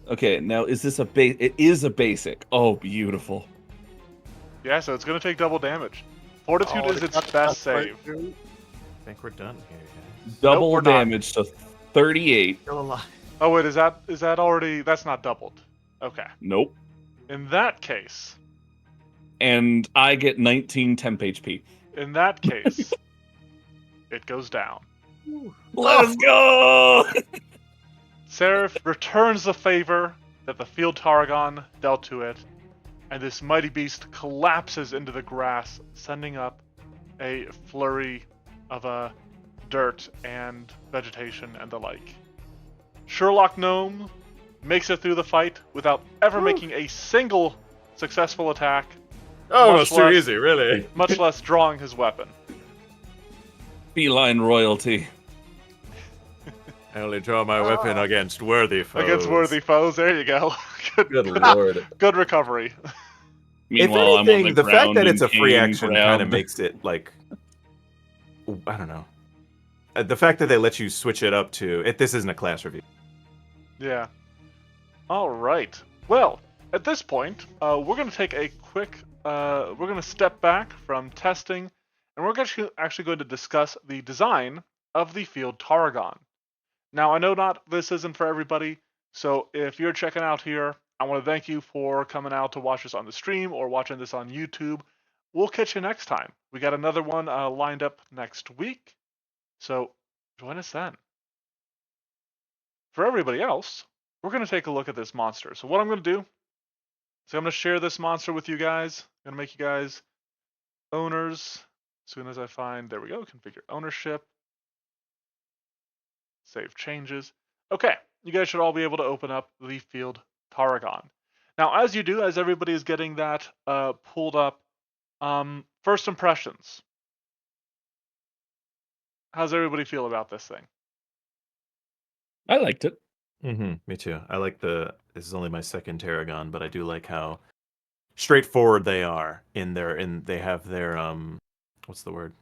Okay, now is this a base? It is a basic. Oh, beautiful. Yeah, so it's going to take double damage. Fortitude Oh, is its that's best right, save. dude. I think we're done here, guys. Double we're not. damage, so 38. Still alive. Oh wait, is that already? That's not doubled. Okay. Nope. In that case, And I get 19 temp HP. in that case, it goes down. Let's go. Seraph returns the favor that the field Tarragon dealt to it, and this mighty beast collapses into the grass, sending up a flurry of dirt and vegetation and the like. Sherlock Gnome makes it through the fight without ever making a single successful attack, Oh, Much it's too less- easy, really. much less drawing his weapon. Feline royalty. I only draw my weapon against worthy foes. Against worthy foes, there you go. Good lord. Good recovery. Meanwhile, if anything, I'm on the fact that ground it's a in free pain, action kind of grabbed. makes it like, I don't know. The fact that they let you switch it up to it. This isn't a class review. Yeah. All right. Well, at this point, we're going to take a quick. We're going to step back from testing, and we're actually going to discuss the design of the field Tarragon. Now, I know not this isn't for everybody, so if you're checking out here, I want to thank you for coming out to watch us on the stream or watching this on YouTube. We'll catch you next time. We got another one lined up next week, so join us then. For everybody else, we're going to take a look at this monster. So what I'm going to do is I'm going to share this monster with you guys. I'm going to make you guys owners as soon as I find, there we go, configure ownership. Save changes. Okay, you guys should all be able to open up the field Tarragon. Now, as you do, as everybody is getting that pulled up, first impressions. How's everybody feel about this thing? I liked it. Me too. I like this is only my second Tarragon, but I do like how straightforward they are they have their what's the word?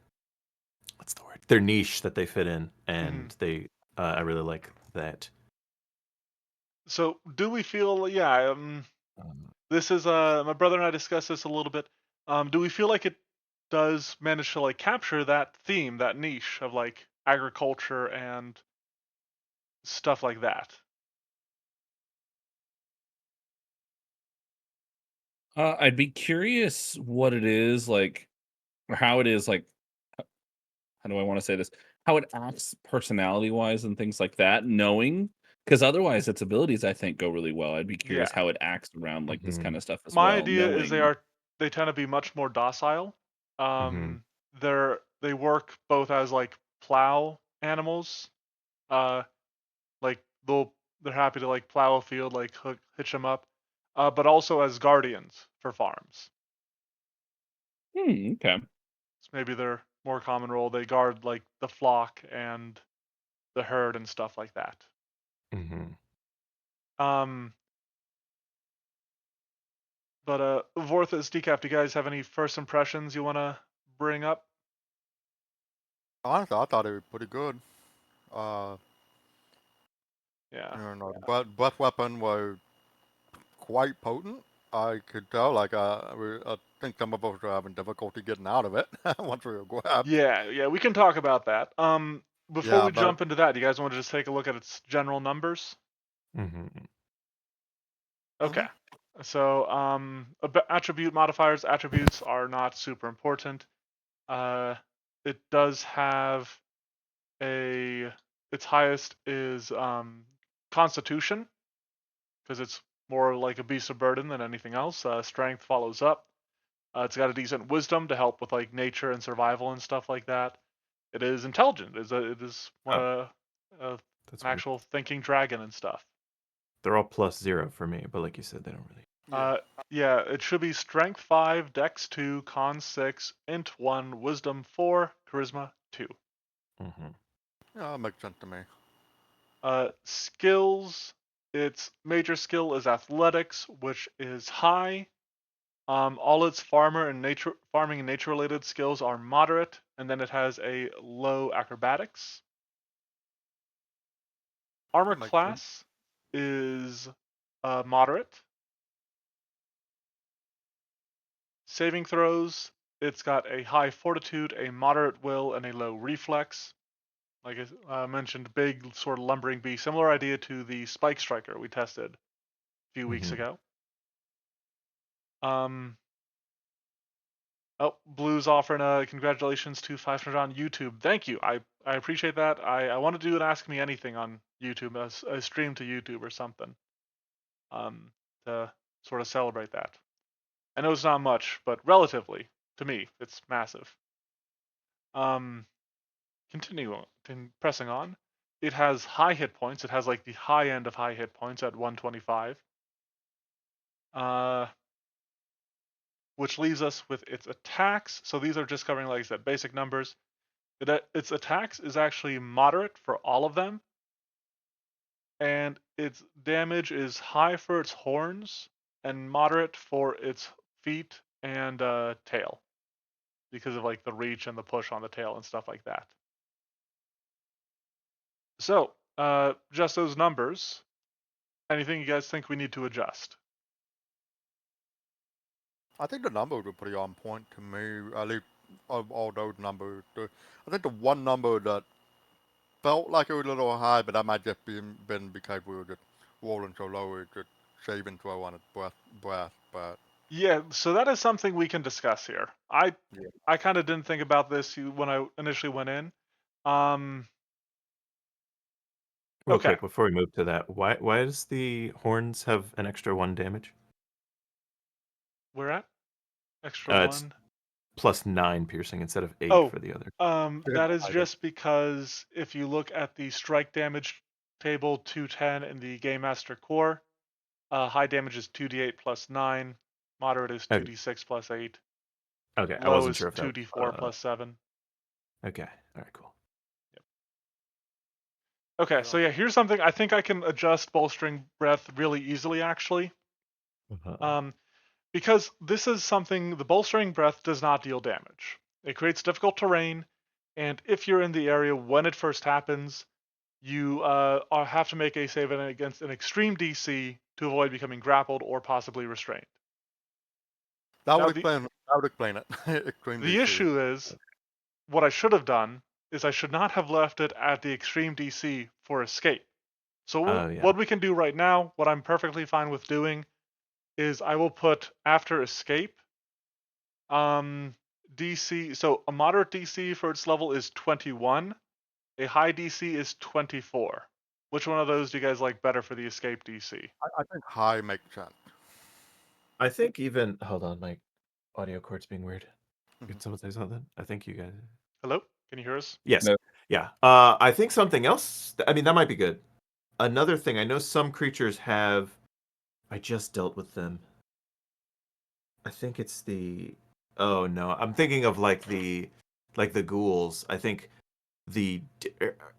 Their niche that they fit in, and they I really like that. So, do we feel? Yeah. This is my brother and I discussed this a little bit. Do we feel like it does manage to like capture that theme, that niche of like agriculture and stuff like that? I'd be curious what it is like, or how it is like. How do I want to say this? How it acts personality wise and things like that, knowing, because otherwise its abilities I think go really well. I'd be curious Yeah. how it acts around like this Mhm. kind of stuff as My well. idea is knowing- they tend to be much more docile. Mhm. They work both as like plow animals. Like they're happy to like plow a field, like hitch them up, but also as guardians for farms. Okay. So maybe their more common role, they guard like the flock and the herd and stuff like that. Mhm. But Vorthus, Decaf, do you guys have any first impressions you want to bring up? Honestly, I thought it was pretty good. Yeah. The breath weapon was quite potent. I could tell, like, I think some of us are having difficulty getting out of it once we were grabbed. Yeah, we can talk about that. Before Yeah, we but jump into that, do you guys want to just take a look at its general numbers? Hmm. Okay. mhm. So, attribute modifiers, attributes are not super important. It does have its highest is Constitution, because it's more like a beast of burden than anything else. Strength follows up. It's got a decent wisdom to help with like nature and survival and stuff like that. It is intelligent. It is one Oh, of an that's weird. actual thinking dragon and stuff. They're all +0 for me, but like you said, they don't really. Yeah, Yeah, it should be Strength 5, Dex 2, Con 6, Int 1, Wisdom 4, Charisma 2. Hmm. yeah, that makes sense to me. Skills. Its major skill is Athletics, which is high. All its farming and nature related skills are moderate, and then it has a low acrobatics. Armor That makes sense. class is moderate. Saving throws, it's got a high fortitude, a moderate will, and a low reflex. Like I mentioned, big sort of lumbering beast, similar idea to the Spike Striker we tested a few weeks Hmm. ago. Oh, Blue's offering congratulations to 500 on YouTube. Thank you. I appreciate that. I want to do an Ask Me Anything on YouTube, a stream to YouTube or something, um, to sort of celebrate that. I know it's not much, but relatively to me, it's massive. Um, pressing on. It has high hit points. It has like the high end of high hit points at 125. Uh, which leaves us with its attacks. So these are just covering, like I said, basic numbers. Its attacks is actually moderate for all of them, and its damage is high for its horns and moderate for its feet and tail, because of like the reach and the push on the tail and stuff like that. So, just those numbers. Anything you guys think we need to adjust? I think the numbers were pretty on point to me. At least of all those numbers. I think the one number that felt like it was a little high, but that might just been because we were just rolling so low, we were just saving throw on its breath. But Yeah, so that is something we can discuss here. yeah, I kind of didn't think about this when I initially went in. Um, Real okay, quick before we move to that, why does the horns have an extra 1 damage? we're at extra It's one. +9 piercing instead of 8 Oh, for the other. that is just because if you look at the strike damage table 210 in the Game Master Core, high damage is 2d8 plus 9, moderate is Okay, 2d6 plus 8, okay, I low wasn't is sure if that was 2d4 plus 7. okay. All right, cool. Okay, yeah, so yeah, here's something I think I can adjust bolstering breath really easily actually. Uh-huh. Um, because this is something the bolstering breath does not deal damage. It creates difficult terrain, and if you're in the area when it first happens, you have to make a save against an extreme DC to avoid becoming grappled or possibly restrained. that Now would explain it. Extreme the DC. issue is what I should have done is I should not have left it at the extreme DC for escape. So Oh yeah. what we can do right now, what I'm perfectly fine with doing, is I will put after escape DC. So a moderate DC for its level is 21. A high DC is 24. Which one of those do you guys like better for the escape DC? I think high makes sense. I think even hold on, my audio cord's being weird. Mhm. Could someone say something? I think you guys. Hello? Can you hear us? Yes. No. Yeah. I think something else. I mean, that might be good. Another thing, I know some creatures have. I just dealt with them. I think it's the. Oh no, I'm thinking of like the ghouls. I think the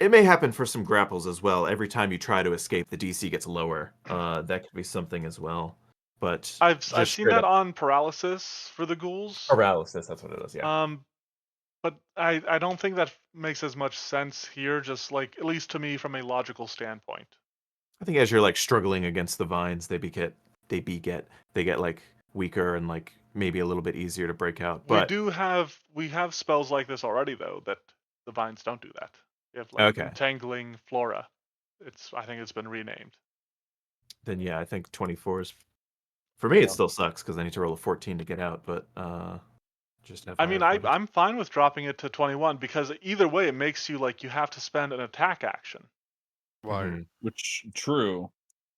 it may happen for some grapples as well. Every time you try to escape, the DC gets lower. That could be something as well. But I've just seen straight that up on paralysis for the ghouls. paralysis. That's what it is. Yeah. Um, but I don't think that makes as much sense here, just like at least to me from a logical standpoint. I think as you're like struggling against the vines, they get they get like weaker and like maybe a little bit easier to break out. We But do have spells like this already though that the vines don't do that. We have like okay, entangling flora. I think it's been renamed. then yeah, I think 24 is for me. Yeah. It still sucks because I need to roll a 14 to get out. But just I mean, FYI. I'm fine with dropping it to 21 because either way it makes you like you have to spend an attack action. Right. Mhm. Which true.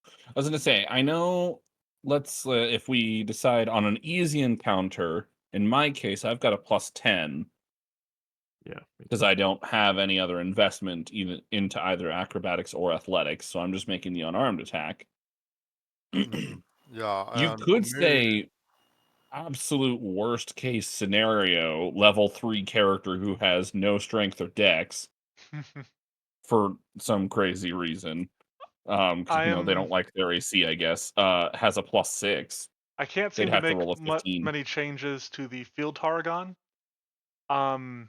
I was gonna say, I know. Let's if we decide on an easy encounter. In my case, I've got a +10 Yeah, me because too. I don't have any other investment even into either acrobatics or athletics, so I'm just making the unarmed attack. Mhm. Yeah, You and for could me, say absolute worst case scenario, level 3 character who has no strength or dex for some crazy reason. Because I they don't am. like their AC, I guess. Has a +6. I can't They'd seem to have to make roll a 15. many changes to the field Tarragon. Um,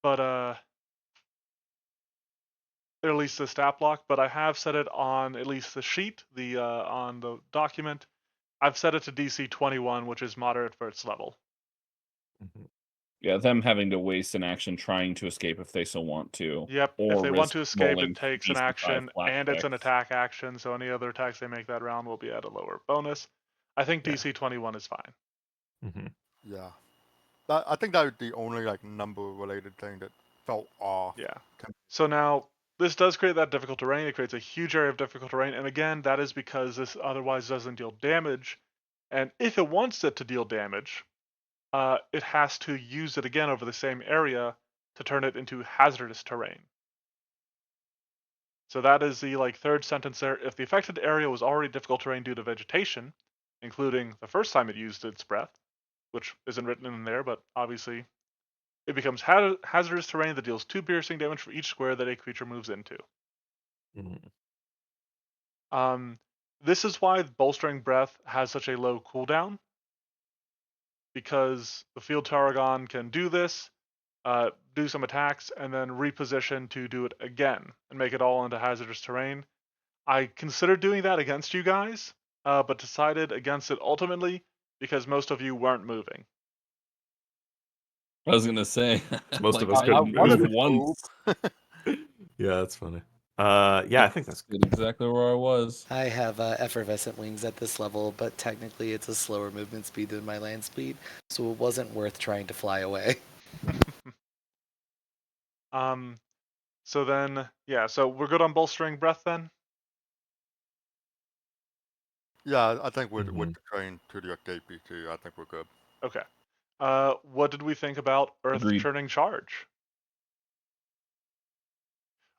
but or at least the stat block. But I have set it on at least the sheet, the on the document. I've set it to DC 21, which is moderate for its level. Mhm. Yeah, them having to waste an action trying to escape if they so want to, Yep. If or they want risk to escape, it rolling takes an DC 5 action flat and it's an checks. attack action. So any other attacks they make that round will be at a lower bonus. I think Yeah. DC 21 is fine. Hmm. yeah, I think that was the only like number related thing that felt off. Yeah. to me. So now this does create that difficult terrain. It creates a huge area of difficult terrain, and again, that is because this otherwise doesn't deal damage. And if it wants it to deal damage, it has to use it again over the same area to turn it into hazardous terrain. So that is the like third sentence there. If the affected area was already difficult terrain due to vegetation, including the first time it used its breath, which isn't written in there, but obviously it becomes hazardous terrain that deals 2 piercing damage for each square that a creature moves into. Hmm. Um, this is why bolstering breath has such a low cooldown, because the field Tarragon can do this, do some attacks, and then reposition to do it again and make it all into hazardous terrain. I considered doing that against you guys, but decided against it ultimately because most of you weren't moving. I was gonna say, Most of like us I I couldn't didn't wanted move move. to move. once. Yeah, that's funny. Yeah, I think that's Stayed exactly where I was. I have effervescent wings at this level, but technically it's a slower movement speed than my land speed, so it wasn't worth trying to fly away. um, so then, yeah, so we're good on bolstering breath then? Yeah, I think with Mhm. the train to the escape PC, I think we're good. Okay. What did we think about Earth Agreed. Churning Charge?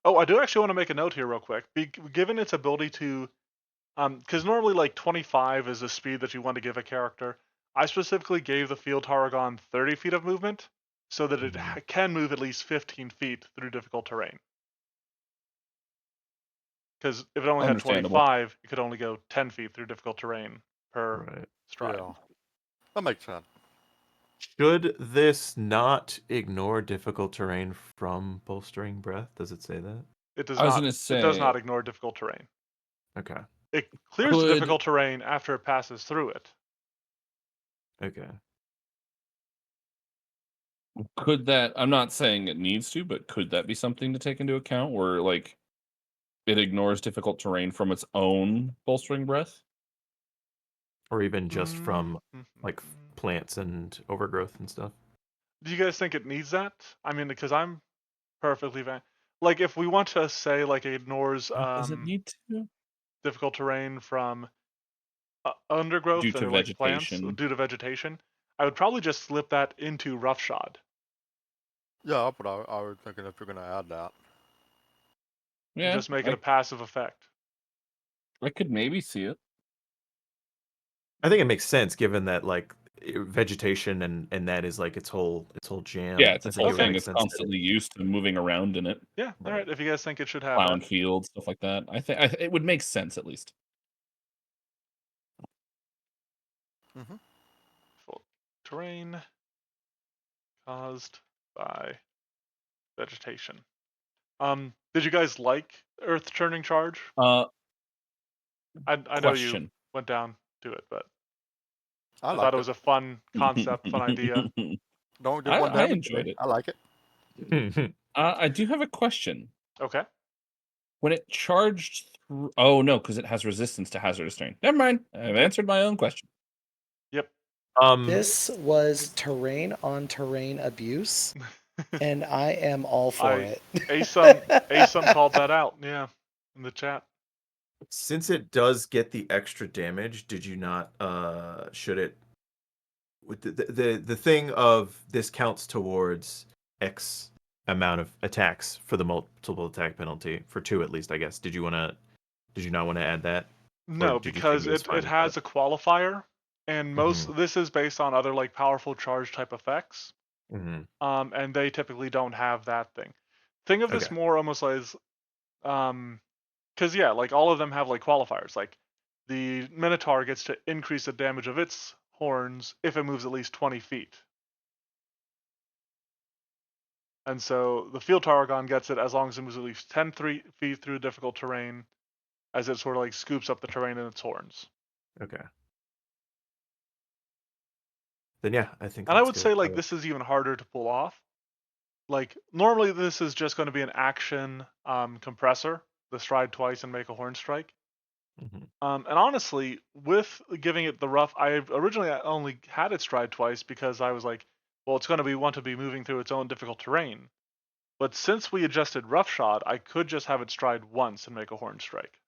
Oh, I do actually want to make a note here real quick. Given its ability to, because normally like 25 is the speed that you want to give a character. I specifically gave the field Tarragon 30 feet of movement so that it Mhm. can move at least 15 feet through difficult terrain. Because if it only had Understandable. 25, it could only go 10 feet through difficult terrain per Right. stride. Yeah, that makes sense. Should this not ignore difficult terrain from bolstering breath? Does it say that? It does I was not. gonna It does say, not ignore difficult terrain. Okay. It clears the could difficult terrain after it passes through it. Okay. could that? I'm not saying it needs to, but could that be something to take into account, where like it ignores difficult terrain from its own bolstering breath? Or even just Mm. from like plants and overgrowth and stuff. Do you guys think it needs that? I mean, because I'm perfectly fine. Like, if we want to say like it ignores Does it need to? difficult terrain from Due undergrowth to and like plants vegetation. due to vegetation, I would probably just slip that into roughshod. Yeah, but I was thinking if you're gonna add that. And Yeah, just make it a I passive effect. I could maybe see it. I think it makes sense given that like vegetation and that is like its whole Yeah, jam. it's I its think whole it would Okay. thing. make It's sense that constantly used to moving around in it. Yeah. All right. right. If you guys think it should have Plowing that. fields, stuff like that. I think it would make sense at least. Hmm. Full terrain caused by vegetation. Did you guys like Earth Churning Charge? Uh, I know you Question. went down to it, but I I like thought it was a fun concept, fun idea. Don't do I, one I damage. enjoyed it. I like it. I do have a question. Okay. When it charged through, oh no, because it has resistance to hazardous terrain. Never mind. I've answered my own question. Yep. This was terrain on terrain abuse, and I am all for it. Asun called that out, yeah, in the chat. Since it does get the extra damage, did you not should it with the thing of this counts towards X amount of attacks for the multiple attack penalty for 2 at least, I guess. Did you not want to add that? No, did you think because it was it fine with has a qualifier, and Mhm. this is based on other like powerful charge type effects. Mm-hmm. And they typically don't have that thing. Think of this Okay. more almost as because yeah, like all of them have like qualifiers. Like the Minotaur gets to increase the damage of its horns if it moves at least 20 feet. And so the Field Tarragon gets it as long as it moves at least 10 feet through difficult terrain, as it sort of like scoops up the terrain in its horns. Okay. Then yeah, I think And I that's would good. say like this is even harder to pull off. Like normally this is just going to be an action compressor, the stride twice and make a horn strike. Mhm. And honestly, with giving it the rough, I originally only had it stride twice because I was like, well, it's going to want to be moving through its own difficult terrain. But since we adjusted roughshod, I could just have it stride once and make a horn strike.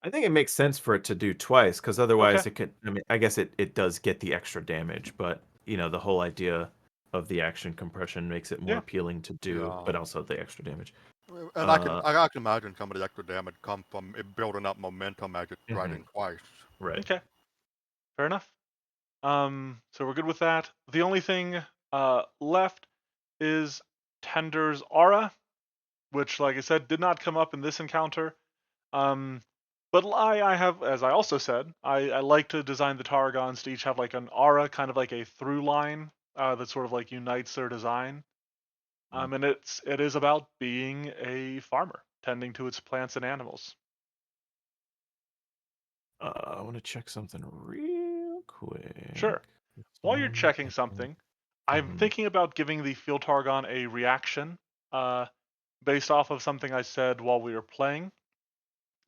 I think it makes sense for it to do twice, because Okay. otherwise it could. I mean, I guess it does get the extra damage, but the whole idea of the action compression makes it more Yeah. appealing to do, Yeah. but also the extra damage. And I can imagine some of the extra damage come from it building up momentum as it's striding twice. Right. Okay. Fair enough. So we're good with that. The only thing left is Tender's aura, which, like I said, did not come up in this encounter. But I have, as I also said, I like to design the Tarragons to each have like an aura, kind of like a through line that sort of like unites their design. And it is about being a farmer, tending to its plants and animals. I want to check something real quick. Sure. While you're checking something, I'm thinking about giving the Field Tarragon a reaction based off of something I said while we were playing.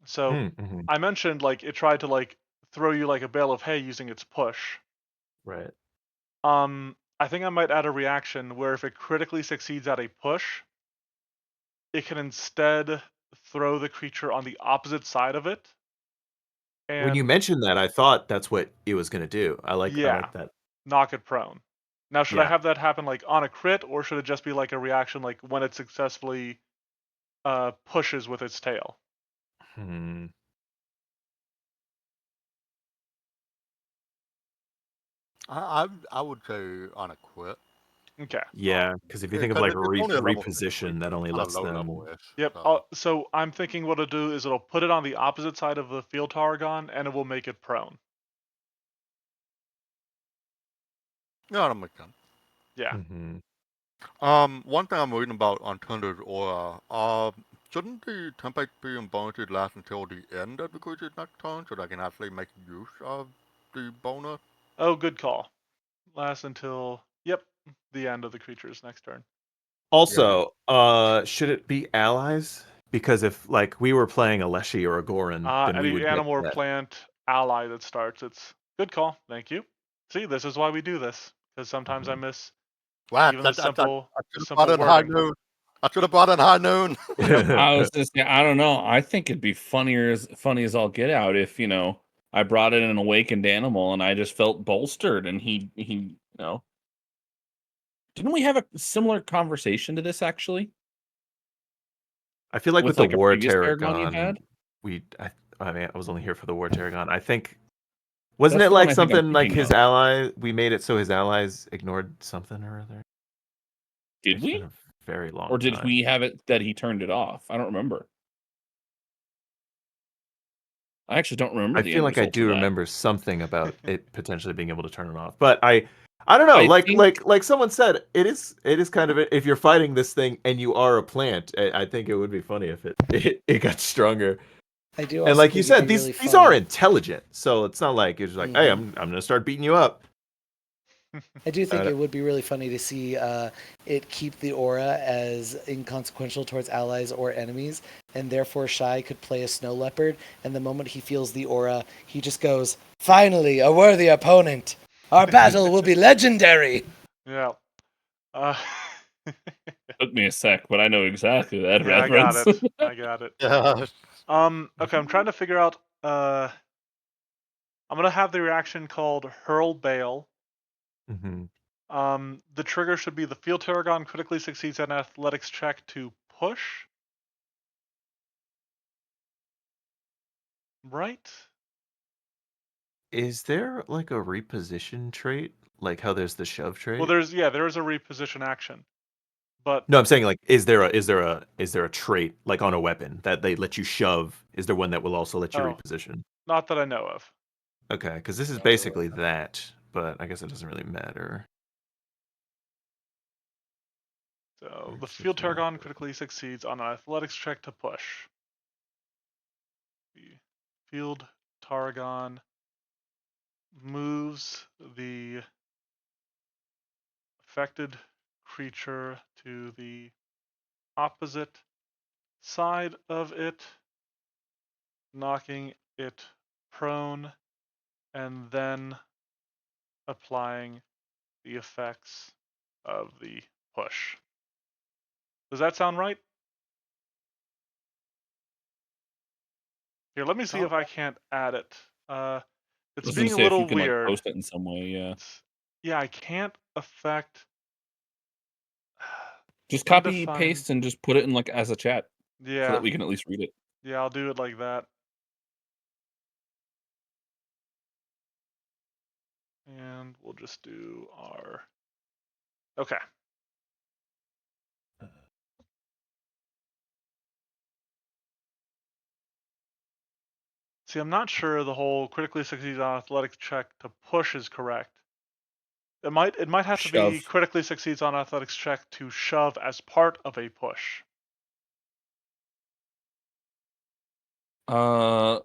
So Mm-hmm. I mentioned like it tried to like throw you like a bale of hay using its push. Right. I think I might add a reaction where if it critically succeeds at a push, it can instead throw the creature on the opposite side of it. When you And mentioned that, I thought that's what it was going to do. I like yeah, that. knock it prone. Now, should I Yeah. have that happen like on a crit, or should it just be like a reaction like when it successfully pushes with its tail? Hmm. I would say on a quit. Okay. Yeah, because if you think of Because like it's only a level 6 reposition, that creature. only It's not a lets low them. level-ish. Yep. So. So I'm thinking what it'll do is it'll put it on the opposite side of the Field Tarragon, and it will make it prone. Yeah, that makes sense. Yeah. Mm-hmm. One thing I'm reading about on Tinder's aura, shouldn't the temp HP and bonuses last until the end of the creature's next turn so they can actually make use of the bonus? Oh, good call. Last until the end of the creature's next turn. Yeah. Also, should it be allies? Because if like we were playing a Leshy or a Goran, then we Any would get animal or that. plant ally that starts. It's good call. Thank you. See, this is why we do this because sometimes I Mhm. miss Well, even the I should have brought simple in high wording. noon. I should have brought in high noon. Yep. I was just, I don't know. I think it'd be funny as all get out if I brought in an awakened animal and I just felt bolstered and he didn't we have a similar conversation to this actually I feel like with with the like a War previous Tarragon you Tarragon, had? I mean, I was only here for the War Tarragon. I think wasn't That's it the one like I think I'm something like thinking his of. ally? We made it so his allies ignored something or other. Did It's been we? a very long Or did time. we have it that he turned it off? I don't remember. I actually don't remember I the feel end like I result of do that. remember something about it potentially being able to turn it off, but I don't know. I Like think someone said, it is kind of if you're fighting this thing and you are a plant. I think it would be funny if it got stronger. I do. And Also like you think it'd said, be these really these are funny. intelligent, so it's not like you're just like, hey, Mhm. I'm gonna start beating you up. I do think Uh, it would be really funny to see it keep the aura as inconsequential towards allies or enemies, and therefore Shy could play a snow leopard, and the moment he feels the aura, he just goes, "Finally, a worthy opponent! Our battle will be legendary!" Yeah. Uh, Took me a sec, but I know exactly that yeah, I got reference. it. I got it. Yeah. Okay, I'm trying to figure out. I'm gonna have the reaction called Hurl Bale. mhm. The trigger should be the Field Tarragon critically succeeds an athletics check to push. Right? Is there like a reposition trait, like how there's the shove Well, trait? there is a reposition action, but No, I'm saying like, is there a trait like on a weapon that they let you shove? Is there one that will also let you oh, reposition? not that I know of. Okay, because this is basically that, but I guess it doesn't really matter. So the Field 6, Tarragon critically succeeds on an athletics check to push. The Field Tarragon moves the affected creature to the opposite side of it, knocking it prone, and then applying the effects of the push. Does that sound right? Here, let me see if I can't add it. I It's was gonna being a say if you little can like weird. post it in some way, yeah. Yeah, I can't affect Just copy undefined. paste and just put it in like as a chat so that Yeah, we can at least read it. yeah, I'll do it like that. And we'll just do our. Okay. See, I'm not sure the whole critically succeeds on athletics check to push is correct. It might have to be Shove. critically succeeds on athletics check to shove as part of a push. Uh,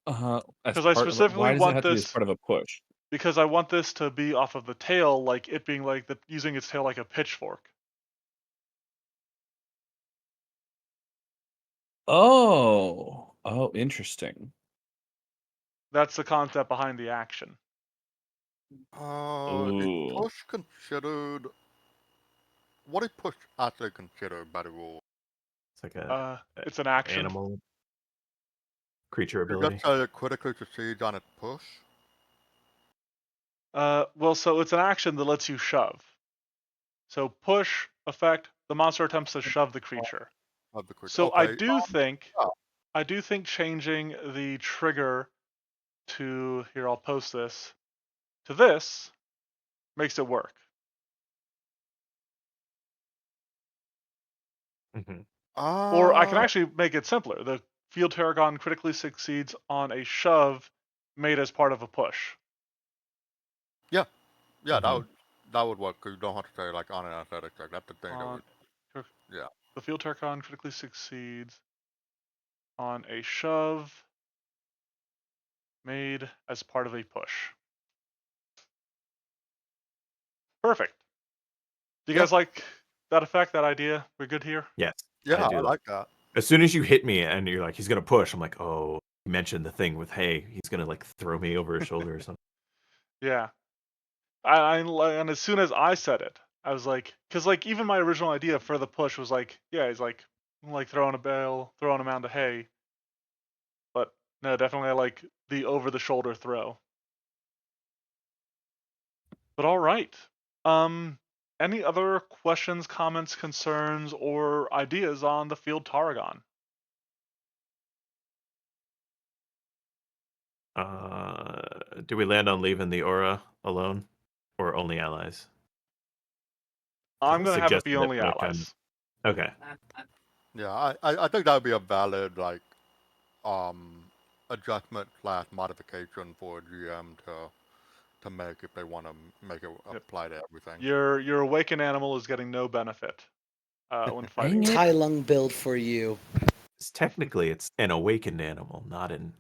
as Because I part of it. specifically Why does it want have to be as this part of a push? because I want this to be off of the tail, like it being like the using its tail like a pitchfork. Oh, interesting. That's the concept behind the action. Is Ooh. push considered? What is push actually considered by the rule? It's like a It's an action. animal creature You just ability. say it critically succeeds on its push. Well, so it's an action that lets you shove. So push effect, the monster attempts to shove the creature. Of the creature. So I Okay. do think Yeah. I do think changing the trigger to here I'll post this to this makes it work. Hmm. Or I can Uh, actually make it simpler. The Field Tarragon critically succeeds on a shove made as part of a push. yeah, yeah, Hmm. that would work. 'Cause you don't have to say like on an athletic check. That's the thing that On would. Yeah. the Field Tarragon critically succeeds on a shove made as part of a push. Perfect. Do you Yeah. guys like that effect, that idea? We're good here? Yes, I Yeah, I do. like that. As soon as you hit me and you're like, he's gonna push, I'm like, oh, you mentioned the thing with, hey, he's gonna like throw me over his shoulder or something. Yeah. And as soon as I said it, I was like, because like even my original idea for the push was like, yeah, he's like throwing a bale, throwing a mound of hay. But no, definitely I like the over the shoulder throw. But all right. Um, any other questions, comments, concerns, or ideas on the Field Tarragon? Do we land on leaving the aura alone, or only allies? I'm gonna have it be Suggesting that only we're kind allies. of okay. Yeah, I think that would be a valid like um adjustment slash modification for a GM to make if they want to make it Yep. apply to everything. Your awakened animal is getting no benefit when fighting Dang this it. Tai thing. Lung build for you. Technically, it's an awakened animal, not an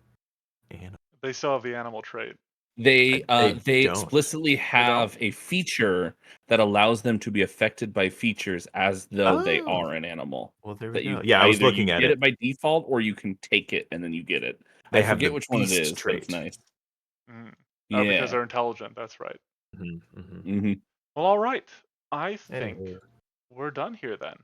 animal. They still have the animal trait. They They don't. explicitly don't? have a feature that allows them to be affected by features as though they Oh. are an animal. Well, there we That go. you Yeah, I was either looking you at get it. it by default or you can take it and then you get it. They I have forget the which one it beast is, but it's trait. nice. Mm. Oh, because Yeah. they're intelligent. That's right. hmm Well, all right. I think Anywho. we're done here then.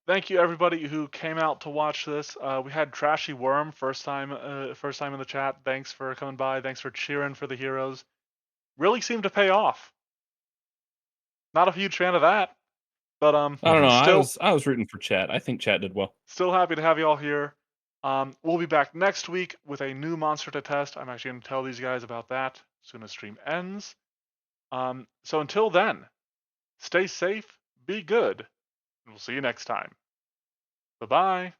Thank you everybody who came out to watch this. We had Trashy Worm first time in the chat. Thanks for coming by. Thanks for cheering for the heroes. Really seemed to pay off. Not a huge fan of that, but I don't know. still I was rooting for chat. I think chat did well. still happy to have you all here. We'll be back next week with a new monster to test. I'm actually going to tell these guys about that as soon as stream ends. So until then, stay safe, be good, and we'll see you next time. Bye-bye.